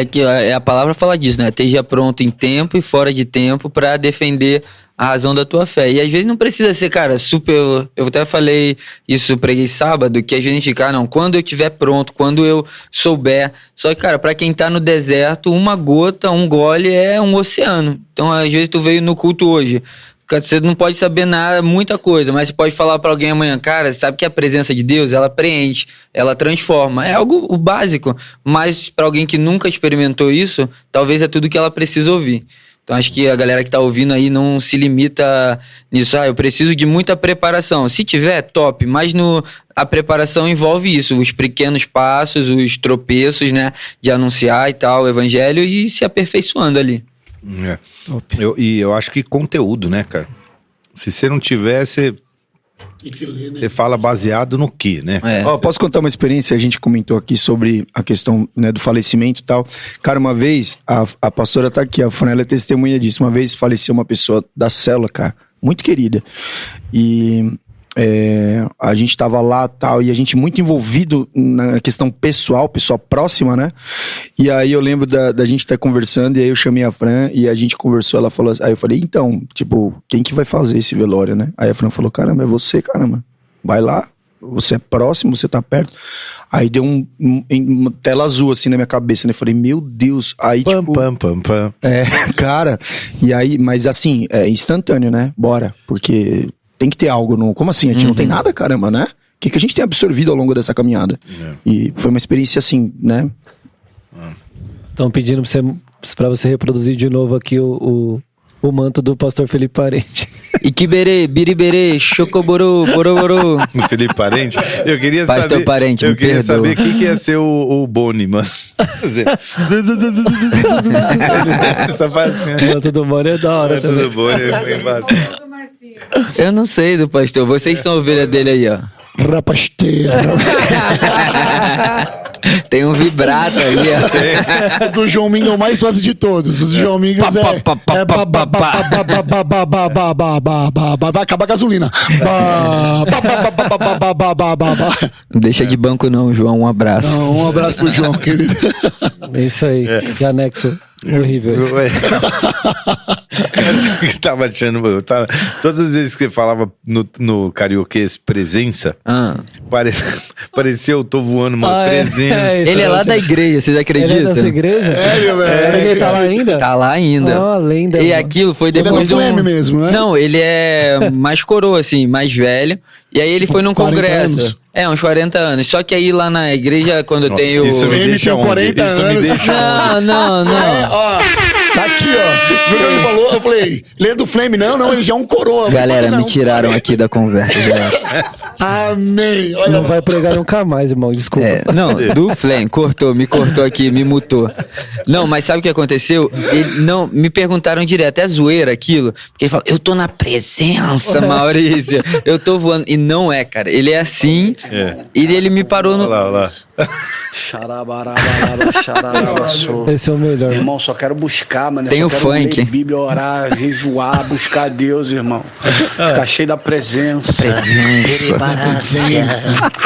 Aqui, a palavra fala disso, né? Esteja pronto em tempo e fora de tempo pra defender a razão da tua fé. E às vezes não precisa ser, cara, super... Eu até falei isso, preguei sábado, que a gente, cara, não, quando eu estiver pronto, quando eu souber. Só que, cara, pra quem tá no deserto, uma gota, um gole é um oceano. Então, às vezes tu veio no culto hoje... Você não pode saber nada, muita coisa, mas você pode falar pra alguém amanhã, cara, sabe que a presença de Deus, ela preenche, ela transforma. É algo básico, mas pra alguém que nunca experimentou isso, talvez é tudo que ela precisa ouvir. Então acho que a galera que tá ouvindo aí não se limita nisso. Eu preciso de muita preparação. Se tiver, top, mas a preparação envolve isso, os pequenos passos, os tropeços, né, de anunciar e tal, o evangelho e se aperfeiçoando ali. Eu acho que conteúdo, né, cara? Se você não tiver, você fala baseado no quê, né? Posso contar uma experiência? A gente comentou aqui sobre a questão, né, do falecimento e tal. Cara, uma vez, a pastora tá aqui, a Franela é testemunha disso. Uma vez faleceu uma pessoa da célula, cara, muito querida. E... a gente tava lá tal, e a gente muito envolvido na questão pessoal próxima, né? E aí eu lembro da gente estar conversando, e aí eu chamei a Fran e a gente conversou, ela falou, aí eu falei, então, tipo, quem que vai fazer esse velório, né? Aí a Fran falou, caramba, é você, caramba, vai lá, Você é próximo, você tá perto. Aí deu uma tela azul assim na minha cabeça, né? Falei, meu Deus. Aí, Pam, tipo... pam, pam, pam. Cara. E aí, mas assim, é instantâneo, né? Bora. Porque tem que ter algo no... Como assim? A gente não tem nada, caramba, né? O que a gente tem absorvido ao longo dessa caminhada? E foi uma experiência assim, né? Estão pedindo pra você reproduzir de novo aqui o manto do pastor Felipe Parente. Iquiberê, biriberê, chocoborô, boroborô. O Felipe Parente? Eu queria Pastor saber... Parente, eu me queria perdoa. saber quem que ia ser o Boni, mano. Essa faz assim, O né? manto do Moro é da hora também. Tudo bom, né? Foi embaçado. Eu não sei do pastor, vocês são ovelha dele aí, ó. Rapasteira. Tem um vibrato aí, ó. O do João Minga é o mais fácil de todos. O do João Minga é... Vai acabar a gasolina. Não deixa de banco não, João, um abraço. Não, um abraço pro João, querido. É isso aí. Que anexo horrível esse. Eu tava achando... todas as vezes que ele falava no carioquês presença, parecia eu tô voando uma presença. Ele é lá da igreja, vocês acreditam? Ele é da sua igreja? Sério, velho? Ele tá lá ainda? Tá lá ainda. Ó, lenda, E mano. aquilo foi Ele é depois do Flame mesmo, né? Não, ele é mais coroa, assim, mais velho. E aí ele foi num 40 congresso. anos. É, uns 40 anos. Só que aí lá na igreja, quando Nossa, tem o... isso me Ele deixa tem onde? 40 Isso me anos. deixa Não. Ó, tá aqui, ó. Ele falou, eu falei, ele é do Flame? Não, ele já é um coroa. Galera, Mas me não, tiraram aqui da conversa já. Amém. Olha, Não vai pregar nunca mais, irmão. Desculpa. Não, do Flame, me cortou aqui, me mutou. Não, mas sabe o que aconteceu? Me perguntaram direto, é zoeira aquilo? Porque ele fala, eu tô na presença, Maurício, eu tô voando. E não é, cara, ele é assim, e ele me parou no... Olha lá. Esse é o melhor. Irmão, só quero buscar, mano. Tem só o quero funk. ler Bíblia, orar, jejuar, buscar Deus, irmão. Ficar cheio da presença.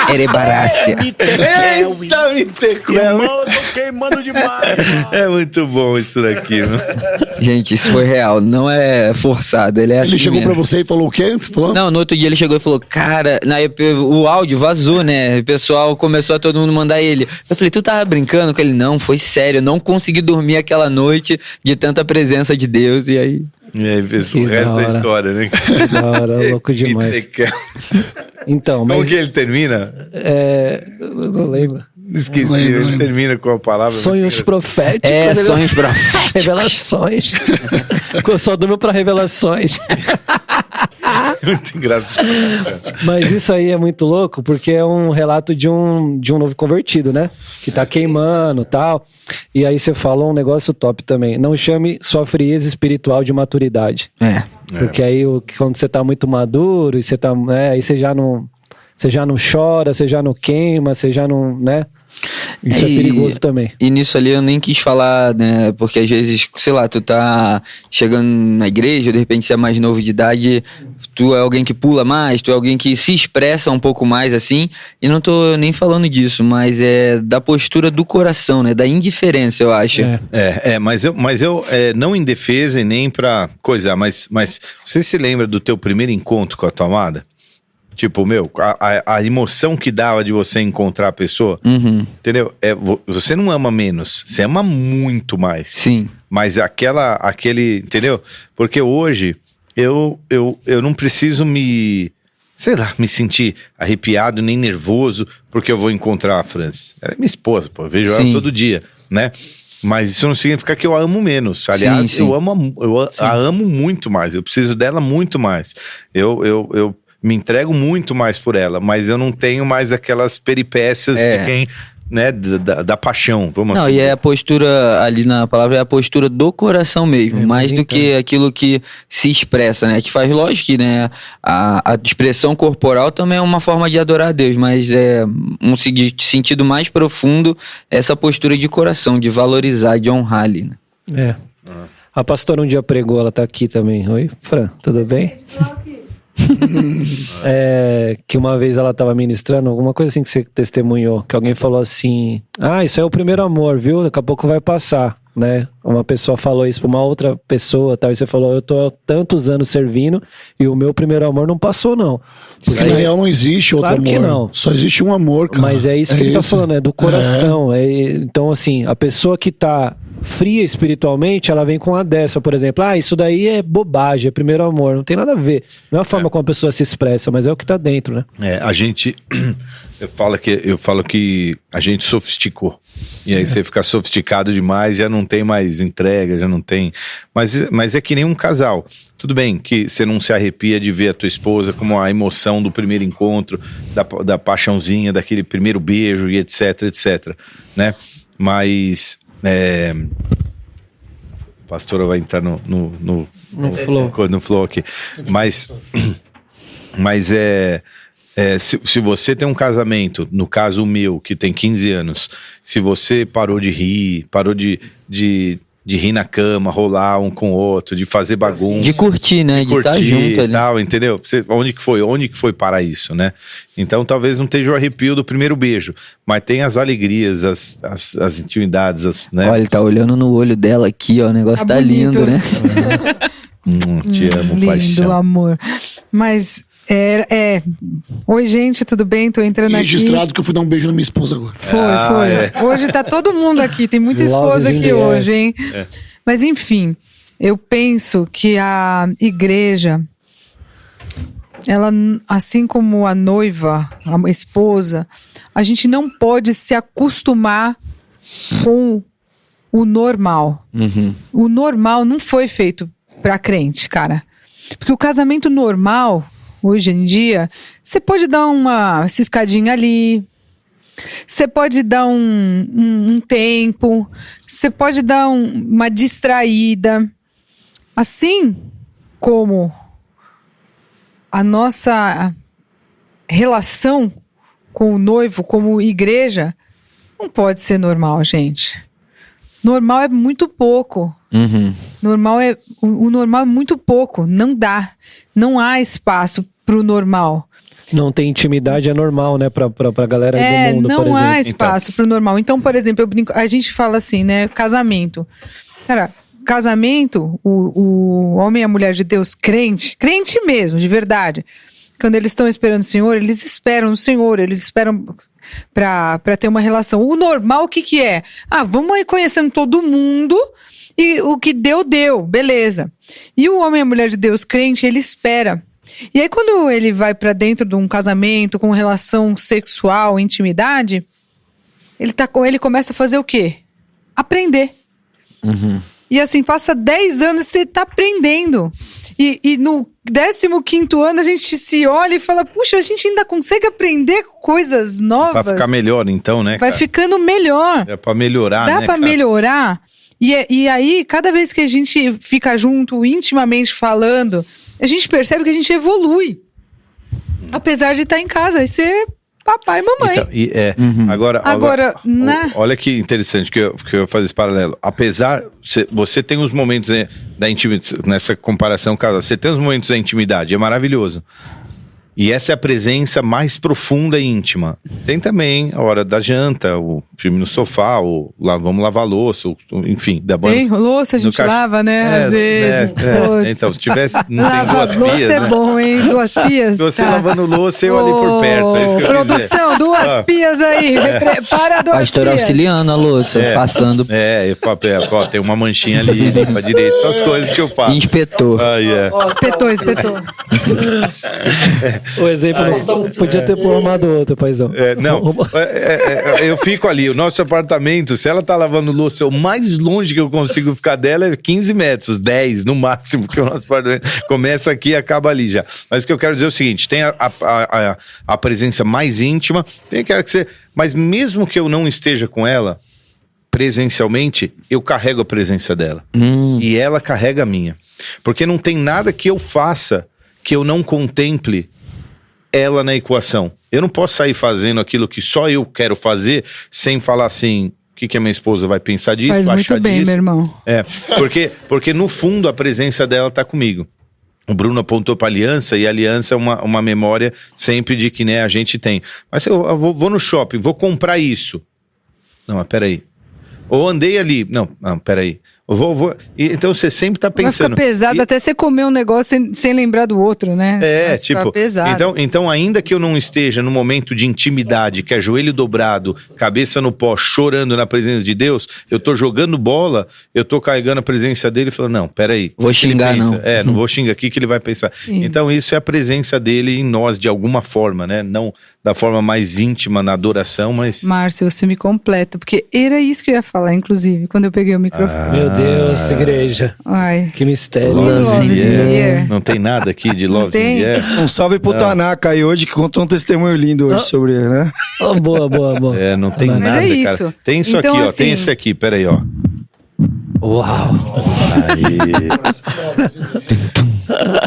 Erebarácia. Eita, me tecou. Irmão, eu tô queimando demais. É muito bom isso daqui, mano. Gente, isso foi real, não é forçado, ele é assim ele chegou mesmo. pra você e falou o quê? Você falou? Não, no outro dia ele chegou e falou, cara, o áudio vazou, né? O pessoal começou a todo mundo mandar ele. Eu falei, tu tava brincando com ele? Não, foi sério, eu não consegui dormir aquela noite de tanta presença de Deus, e aí... E aí, fez o Que resto da da hora. história, né? Que da hora, louco demais. Então, Como mas... que ele termina? Eu não lembro. Esqueci, Não lembro, ele lembro. termina com a palavra. Sonhos proféticos. sonhos proféticos. Revelações. Eu só durmo pra revelações. Muito engraçado. Mas isso aí é muito louco, porque é um relato de um novo convertido, né? Que tá queimando e tal. E aí você falou um negócio top também. Não chame sua frieza espiritual de maturidade. Porque aí quando você tá muito maduro, e você tá, aí você já não chora, você já não queima, você já não, né? Isso é perigoso também. E nisso ali eu nem quis falar, né? Porque às vezes, sei lá, tu tá chegando na igreja, de repente você é mais novo de idade, tu é alguém que pula mais, tu é alguém que se expressa um pouco mais assim, e não tô nem falando disso, mas é da postura do coração, né? Da indiferença, eu acho. Mas eu não em defesa e nem pra coisa, mas você se lembra do teu primeiro encontro com a tua amada? Tipo, a emoção que dava de você encontrar a pessoa, entendeu? Você não ama menos, você ama muito mais. Sim. Mas aquele, entendeu? Porque hoje eu não preciso me sentir arrepiado nem nervoso porque eu vou encontrar a Francis. Ela é minha esposa, pô, eu vejo ela todo dia, né? Mas isso não significa que eu a amo menos. Aliás, Sim. eu a amo muito mais, eu preciso dela muito mais. Eu me entrego muito mais por ela, mas eu não tenho mais aquelas peripécias de quem, né, da paixão, vamos assim Não, e dizer. é a postura, ali na palavra, é a postura do coração mesmo, mais do que aquilo que se expressa, né? Que faz, lógico que, né, a expressão corporal também é uma forma de adorar a Deus, mas é um sentido mais profundo, essa postura de coração, de valorizar, de honrar ali, né? A pastora um dia pregou, ela tá aqui também. Oi, Fran, tudo bem? Que uma vez ela tava ministrando, alguma coisa assim que você testemunhou, que alguém falou assim, isso é o primeiro amor, viu? Daqui a pouco vai passar. né? Uma pessoa falou isso pra uma outra pessoa, tal, e você falou, eu tô há tantos anos servindo e o meu primeiro amor não passou, não. Porque na real não existe outro Claro amor. que não. Só existe um amor, cara. Mas é isso que ele tá falando, é do coração. Então, assim, a pessoa que tá fria espiritualmente, ela vem com a dessa, por exemplo. Isso daí é bobagem, é primeiro amor. Não tem nada a ver. Não é a forma como a pessoa se expressa, mas é o que tá dentro, né? A gente... Eu falo que a gente sofisticou. E aí você fica sofisticado demais, já não tem mais entrega, já não tem... Mas é que nem um casal. Tudo bem que você não se arrepia de ver a tua esposa como a emoção do primeiro encontro, da paixãozinha, daquele primeiro beijo e etc, né? Mas... a pastora vai entrar no flow aqui. Mas se você tem um casamento, no caso o meu, que tem 15 anos, se você parou de rir, parou de rir na cama, rolar um com o outro, de fazer bagunça. De curtir, né? De estar junto ali. Tal, entendeu? Onde que foi parar isso, né? Então talvez não esteja o arrepio do primeiro beijo, mas tem as alegrias, as intimidades, né? Olha, ele tá olhando no olho dela aqui, ó, o negócio tá bonito. lindo, né? Te amo, lindo, paixão. amor. Mas... Oi, gente, tudo bem? Tô entrando aqui. Registrado que eu fui dar um beijo na minha esposa agora. Foi. Hoje tá todo mundo aqui, tem muita esposa aqui hoje, hein? Mas enfim, eu penso que a igreja, ela, assim como a noiva, a esposa, a gente não pode se acostumar com o normal. O normal não foi feito pra crente, cara. Porque o casamento normal... Hoje em dia, você pode dar uma ciscadinha ali, você pode dar um tempo, você pode dar uma distraída. Assim como a nossa relação com o noivo, como igreja, não pode ser normal, gente. Normal é muito pouco. O normal é muito pouco. Não dá. Não há espaço pro normal. Não tem intimidade, é normal, né? Pra galera do mundo, por exemplo. Não há espaço pro normal. Então, por exemplo, a gente fala assim, né? Casamento. Cara, casamento, o homem e a mulher de Deus crente mesmo, de verdade. Quando eles estão esperando o Senhor, eles esperam o Senhor, eles esperam pra ter uma relação. O normal, o que é? Vamos aí conhecendo todo mundo e o que deu, beleza. E o homem e a mulher de Deus crente, ele espera. E aí quando ele vai pra dentro de um casamento com relação sexual, intimidade, ele começa a fazer o quê? Aprender. E assim, passa 10 anos e você tá aprendendo. E no 15º ano a gente se olha e fala, puxa, a gente ainda consegue aprender coisas novas. Vai ficar melhor então, né, Vai ficando melhor. É pra melhorar, Dá né, pra melhorar. E aí, cada vez que a gente fica junto, intimamente falando, a gente percebe que a gente evolui. Apesar de estar em casa e ser papai e mamãe. Então, Agora, olha que interessante que eu vou fazer esse paralelo. Apesar, você tem os momentos da intimidade, nessa comparação, cara, você tem os momentos da intimidade, é maravilhoso. E essa é a presença mais profunda e íntima. Tem também a hora da janta, o filme no sofá, vamos lavar a louça, enfim, da banho. Tem louça, a gente lava, né? Às vezes. Então, se tivesse, não tem duas louça pias, é né? bom, hein? 2 pias. Você lavando louça, eu ali por perto. É isso que eu quis dizer. Produção, 2 pias aí. Para 2 Pastor pias. auxiliando a louça, passando. Eu falo, tem uma manchinha ali, limpa direito, essas coisas que eu faço. Inspetor. Espetou. O exemplo podia ter formado outro, paizão. Eu fico ali, o nosso apartamento, se ela tá lavando louça, o mais longe que eu consigo ficar dela é 15 metros, 10 no máximo, que o nosso apartamento começa aqui e acaba ali já. Mas o que eu quero dizer é o seguinte, tem a presença mais íntima, tem aquela que você... Mas mesmo que eu não esteja com ela, presencialmente, eu carrego a presença dela. E ela carrega a minha. Porque não tem nada que eu faça que eu não contemple ela na equação. Eu não posso sair fazendo aquilo que só eu quero fazer sem falar assim, o que a minha esposa vai pensar disso, Faz vai muito achar bem, disso. meu irmão. Porque no fundo a presença dela tá comigo. O Bruno apontou para aliança, e a aliança é uma memória sempre de que, né, a gente tem. Mas eu vou no shopping, vou comprar isso. Não, mas peraí. Ou andei ali. Não, peraí. Eu vou. Então você sempre tá pensando. Vai ficar pesado até você comer um negócio sem lembrar do outro, né? É, tipo. Então, ainda que eu não esteja no momento de intimidade, que é joelho dobrado, cabeça no pó, chorando na presença de Deus, eu tô jogando bola, eu tô carregando a presença dele e falando, não, peraí. Vou xingar, não. Não vou xingar aqui que ele vai pensar. Sim. Então, isso é a presença dele em nós, de alguma forma, né? Não da forma mais íntima, na adoração, mas... Márcio, você me completa, porque era isso que eu ia falar, inclusive, quando eu peguei o microfone. Meu Deus, igreja. Ai. Que mistério. Love in the air. Não tem nada aqui de Love in the air. Um salve pro Tanaka aí hoje, que contou um testemunho lindo hoje sobre ele, né? Oh, boa. Não tem nada, mas é isso. Cara. Tem isso então, aqui, ó. Assim... Tem esse aqui, peraí, ó. Uau.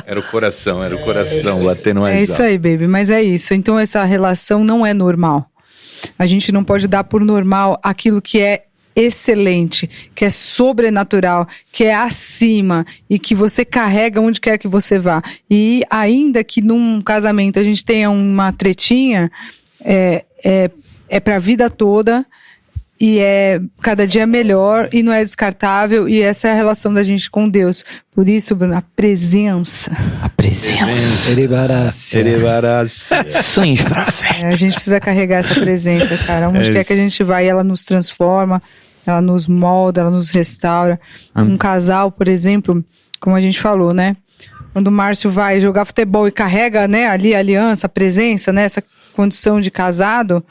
Era o coração batendo mais alto. É isso aí, baby, mas é isso. Então essa relação não é normal. A gente não pode dar por normal aquilo que é excelente, que é sobrenatural, que é acima e que você carrega onde quer que você vá. E ainda que num casamento a gente tenha uma tretinha, é pra vida toda. E é cada dia melhor e não é descartável, e essa é a relação da gente com Deus. Por isso, Bruno, a presença. Sonhos pra fé. A gente precisa carregar essa presença, cara. Onde quer que a gente vai, ela nos transforma, ela nos molda, ela nos restaura. Um casal, por exemplo, como a gente falou, né? Quando o Márcio vai jogar futebol e carrega, né, ali a aliança, a presença, né, essa condição de casado,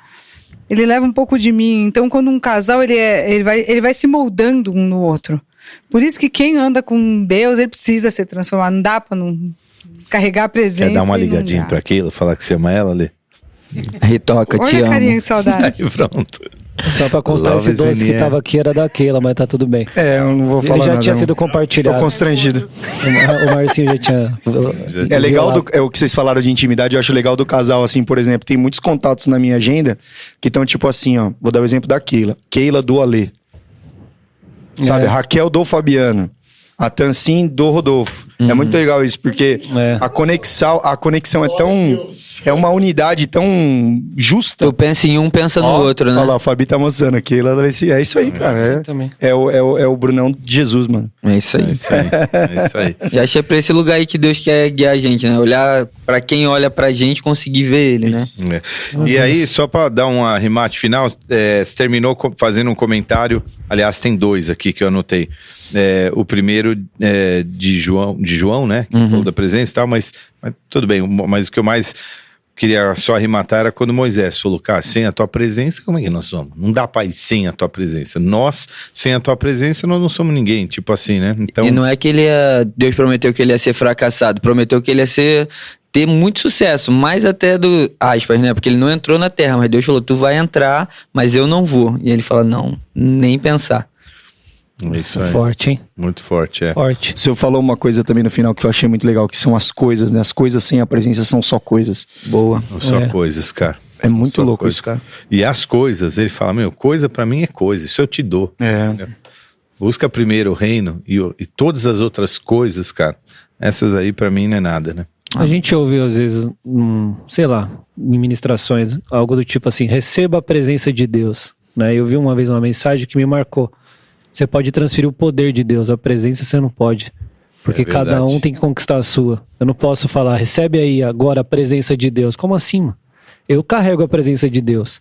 ele leva um pouco de mim. Então, quando um casal, ele vai se moldando um no outro. Por isso que quem anda com Deus, ele precisa ser transformado. Não dá pra não carregar a presença. Quer dar uma ligadinha pra Keila, falar que você ama ela, Lê? Ritoca, te amo. Olha a carinha de saudade. Aí, pronto. Só pra constar, esse doce que tava aqui era da Keila, mas tá tudo bem. Eu não vou falar nada. Ele já tinha sido compartilhado. Tô constrangido. O Marcinho já tinha... É legal, o que vocês falaram de intimidade, eu acho legal do casal, assim, por exemplo, tem muitos contatos na minha agenda que estão tipo assim, ó, vou dar o exemplo da Keila. Keila do Alê. Sabe, Raquel do Fabiano. A Tancin do Rodolfo. É muito legal isso, porque a conexão é tão... É uma unidade tão justa. Tu pensa em um, pensa no outro, né? Olha lá, o Fabi tá mostrando aqui. É isso aí, cara. É o Brunão de Jesus, mano. É isso aí. É isso aí. E acho que é pra esse lugar aí que Deus quer guiar a gente, né? Olhar pra quem olha pra gente, conseguir ver ele, né? E aí, só pra dar um arremate final, você terminou fazendo um comentário. Aliás, tem dois aqui que eu anotei. O primeiro de João, né? Que falou da presença e tal, mas tudo bem. Mas o que eu mais queria só arrematar era quando Moisés falou, cara, sem a tua presença, como é que nós somos? Não dá pra ir sem a tua presença. Nós, sem a tua presença, nós não somos ninguém, tipo assim, né? Então... E não é que Deus prometeu que ele ia ser fracassado, prometeu que ele ia ter muito sucesso, mais até do aspas, né? Porque ele não entrou na terra, mas Deus falou, tu vai entrar, mas eu não vou. E ele fala, não, nem pensar. Isso é forte, hein? Muito forte, Forte. O senhor falou uma coisa também no final que eu achei muito legal, que são as coisas, né? As coisas sem a presença são só coisas. Boa. Só coisas, cara. É muito louco isso, cara. E as coisas, ele fala, coisa pra mim é coisa, isso eu te dou. Busca primeiro o reino e todas as outras coisas, cara, essas aí pra mim não é nada, né? A gente ouve às vezes, sei lá, em ministrações, algo do tipo assim, receba a presença de Deus, né? Eu vi uma vez uma mensagem que me marcou. Você pode transferir o poder de Deus, a presença você não pode. Porque cada um tem que conquistar a sua. Eu não posso falar, recebe aí agora a presença de Deus. Como assim, mano? Eu carrego a presença de Deus.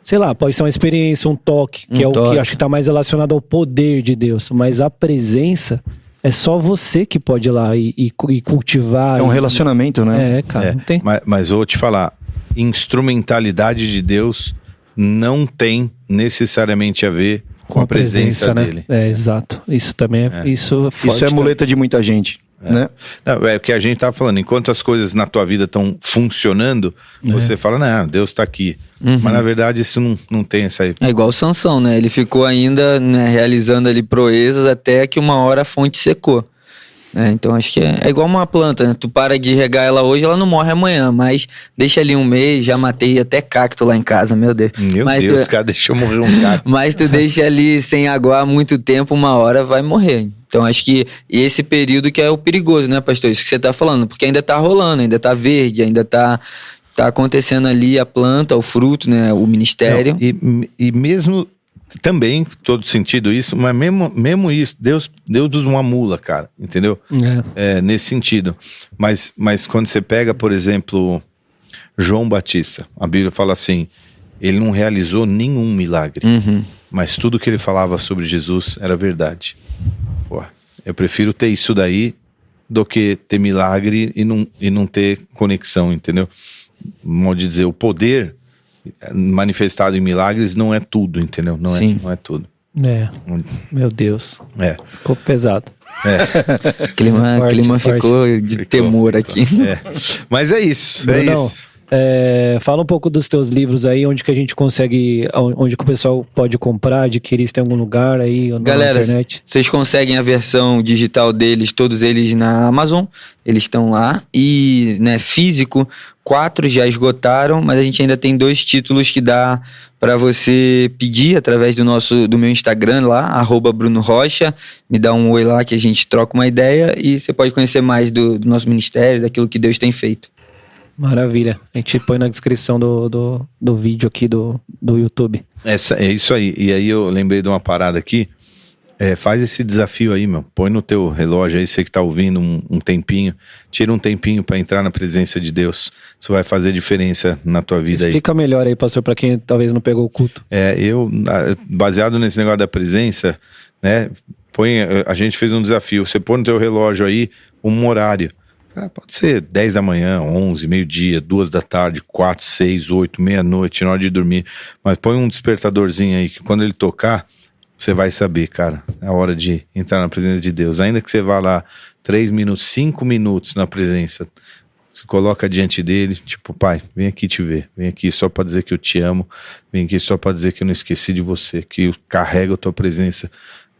Sei lá, pode ser uma experiência, um toque, que o que acho que tá mais relacionado ao poder de Deus. Mas a presença é só você que pode ir lá e cultivar. É um relacionamento, né? Cara, não tem. Mas eu vou te falar, instrumentalidade de Deus não tem necessariamente a ver com a presença dele. Exato. Isso também é forte. Isso é muleta de muita gente, né? Não, é o que a gente tava falando. Enquanto as coisas na tua vida estão funcionando, você fala, não, Deus tá aqui. Mas na verdade isso não tem essa aí. É igual o Sansão, né? Ele ficou ainda, né, realizando ali proezas até que uma hora a fonte secou. Então acho que é igual uma planta, né? Tu para de regar ela hoje, ela não morre amanhã, mas deixa ali um mês, já matei até cacto lá em casa, meu Deus. Cara, deixa eu morrer um cacto. Mas tu deixa ali sem aguar muito tempo, uma hora vai morrer. Então acho que esse período que é o perigoso, né, pastor? Isso que você tá falando, porque ainda tá rolando, ainda tá verde, ainda tá acontecendo ali a planta, o fruto, né, o ministério. E mesmo Também, todo sentido isso, mas mesmo isso, Deus usa uma mula, cara, entendeu? Nesse sentido. Mas quando você pega, por exemplo, João Batista, a Bíblia fala assim, ele não realizou nenhum milagre, mas tudo que ele falava sobre Jesus era verdade. Pô, eu prefiro ter isso daí do que ter milagre e não ter conexão, entendeu? Modo de dizer, o poder manifestado em milagres não é tudo, entendeu? Não é tudo. Meu Deus. Ficou pesado. Clima ficou de temor aqui. Mas é isso. Brunão, fala um pouco dos teus livros aí, onde que a gente consegue, onde que o pessoal pode comprar, adquirir, se tem algum lugar aí ou Galera, na internet. Vocês conseguem a versão digital deles, todos eles na Amazon, eles estão lá, e físico, 4 já esgotaram, mas a gente ainda tem 2 títulos que dá para você pedir através do meu Instagram lá, @BrunoRocha, me dá um oi lá que a gente troca uma ideia e você pode conhecer mais do nosso ministério, daquilo que Deus tem feito. Maravilha. A gente põe na descrição do vídeo aqui do YouTube. É isso aí. E aí eu lembrei de uma parada aqui. Faz esse desafio aí, meu. Põe no teu relógio aí, você que tá ouvindo um tempinho. Tira um tempinho para entrar na presença de Deus. Isso vai fazer diferença na tua vida. Explica melhor aí, pastor, para quem talvez não pegou o culto. Baseado nesse negócio da presença, né? A gente fez um desafio. Você põe no teu relógio aí um horário. Pode ser 10 da manhã, 11, meio-dia, 2 da tarde, 4, 6, 8, meia-noite, na hora de dormir. Mas põe um despertadorzinho aí, que quando ele tocar, você vai saber, cara, é a hora de entrar na presença de Deus. Ainda que você vá lá 3 minutos, 5 minutos na presença, se coloca diante dele, tipo, pai, vem aqui te ver, vem aqui só para dizer que eu te amo, vem aqui só para dizer que eu não esqueci de você, que eu carrego a tua presença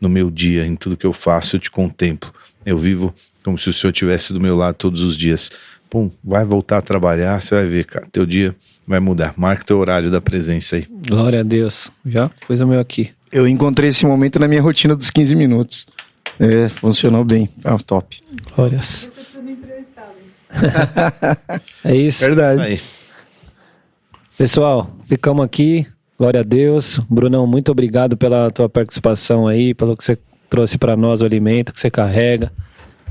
no meu dia, em tudo que eu faço, eu te contemplo. Eu vivo como se o Senhor estivesse do meu lado todos os dias. Pum, vai voltar a trabalhar, você vai ver, cara, teu dia vai mudar. Marca teu horário da presença aí. Glória a Deus. Já pôs o meu aqui. Eu encontrei esse momento na minha rotina dos 15 minutos. Funcionou bem. Top. Glórias. Você precisa me entrevistar, É isso. Verdade. Aí. Pessoal, ficamos aqui. Glória a Deus. Brunão, muito obrigado pela tua participação aí, pelo que você trouxe para nós, o alimento que você carrega.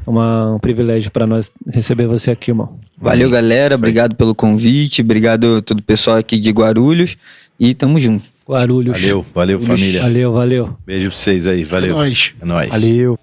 Um privilégio para nós receber você aqui, irmão. Valeu, galera. Obrigado pelo convite. Obrigado a todo o pessoal aqui de Guarulhos. E tamo junto. Guarulhos. Valeu, família. Valeu. Beijo pra vocês aí, valeu. É nóis. É nóis. Valeu.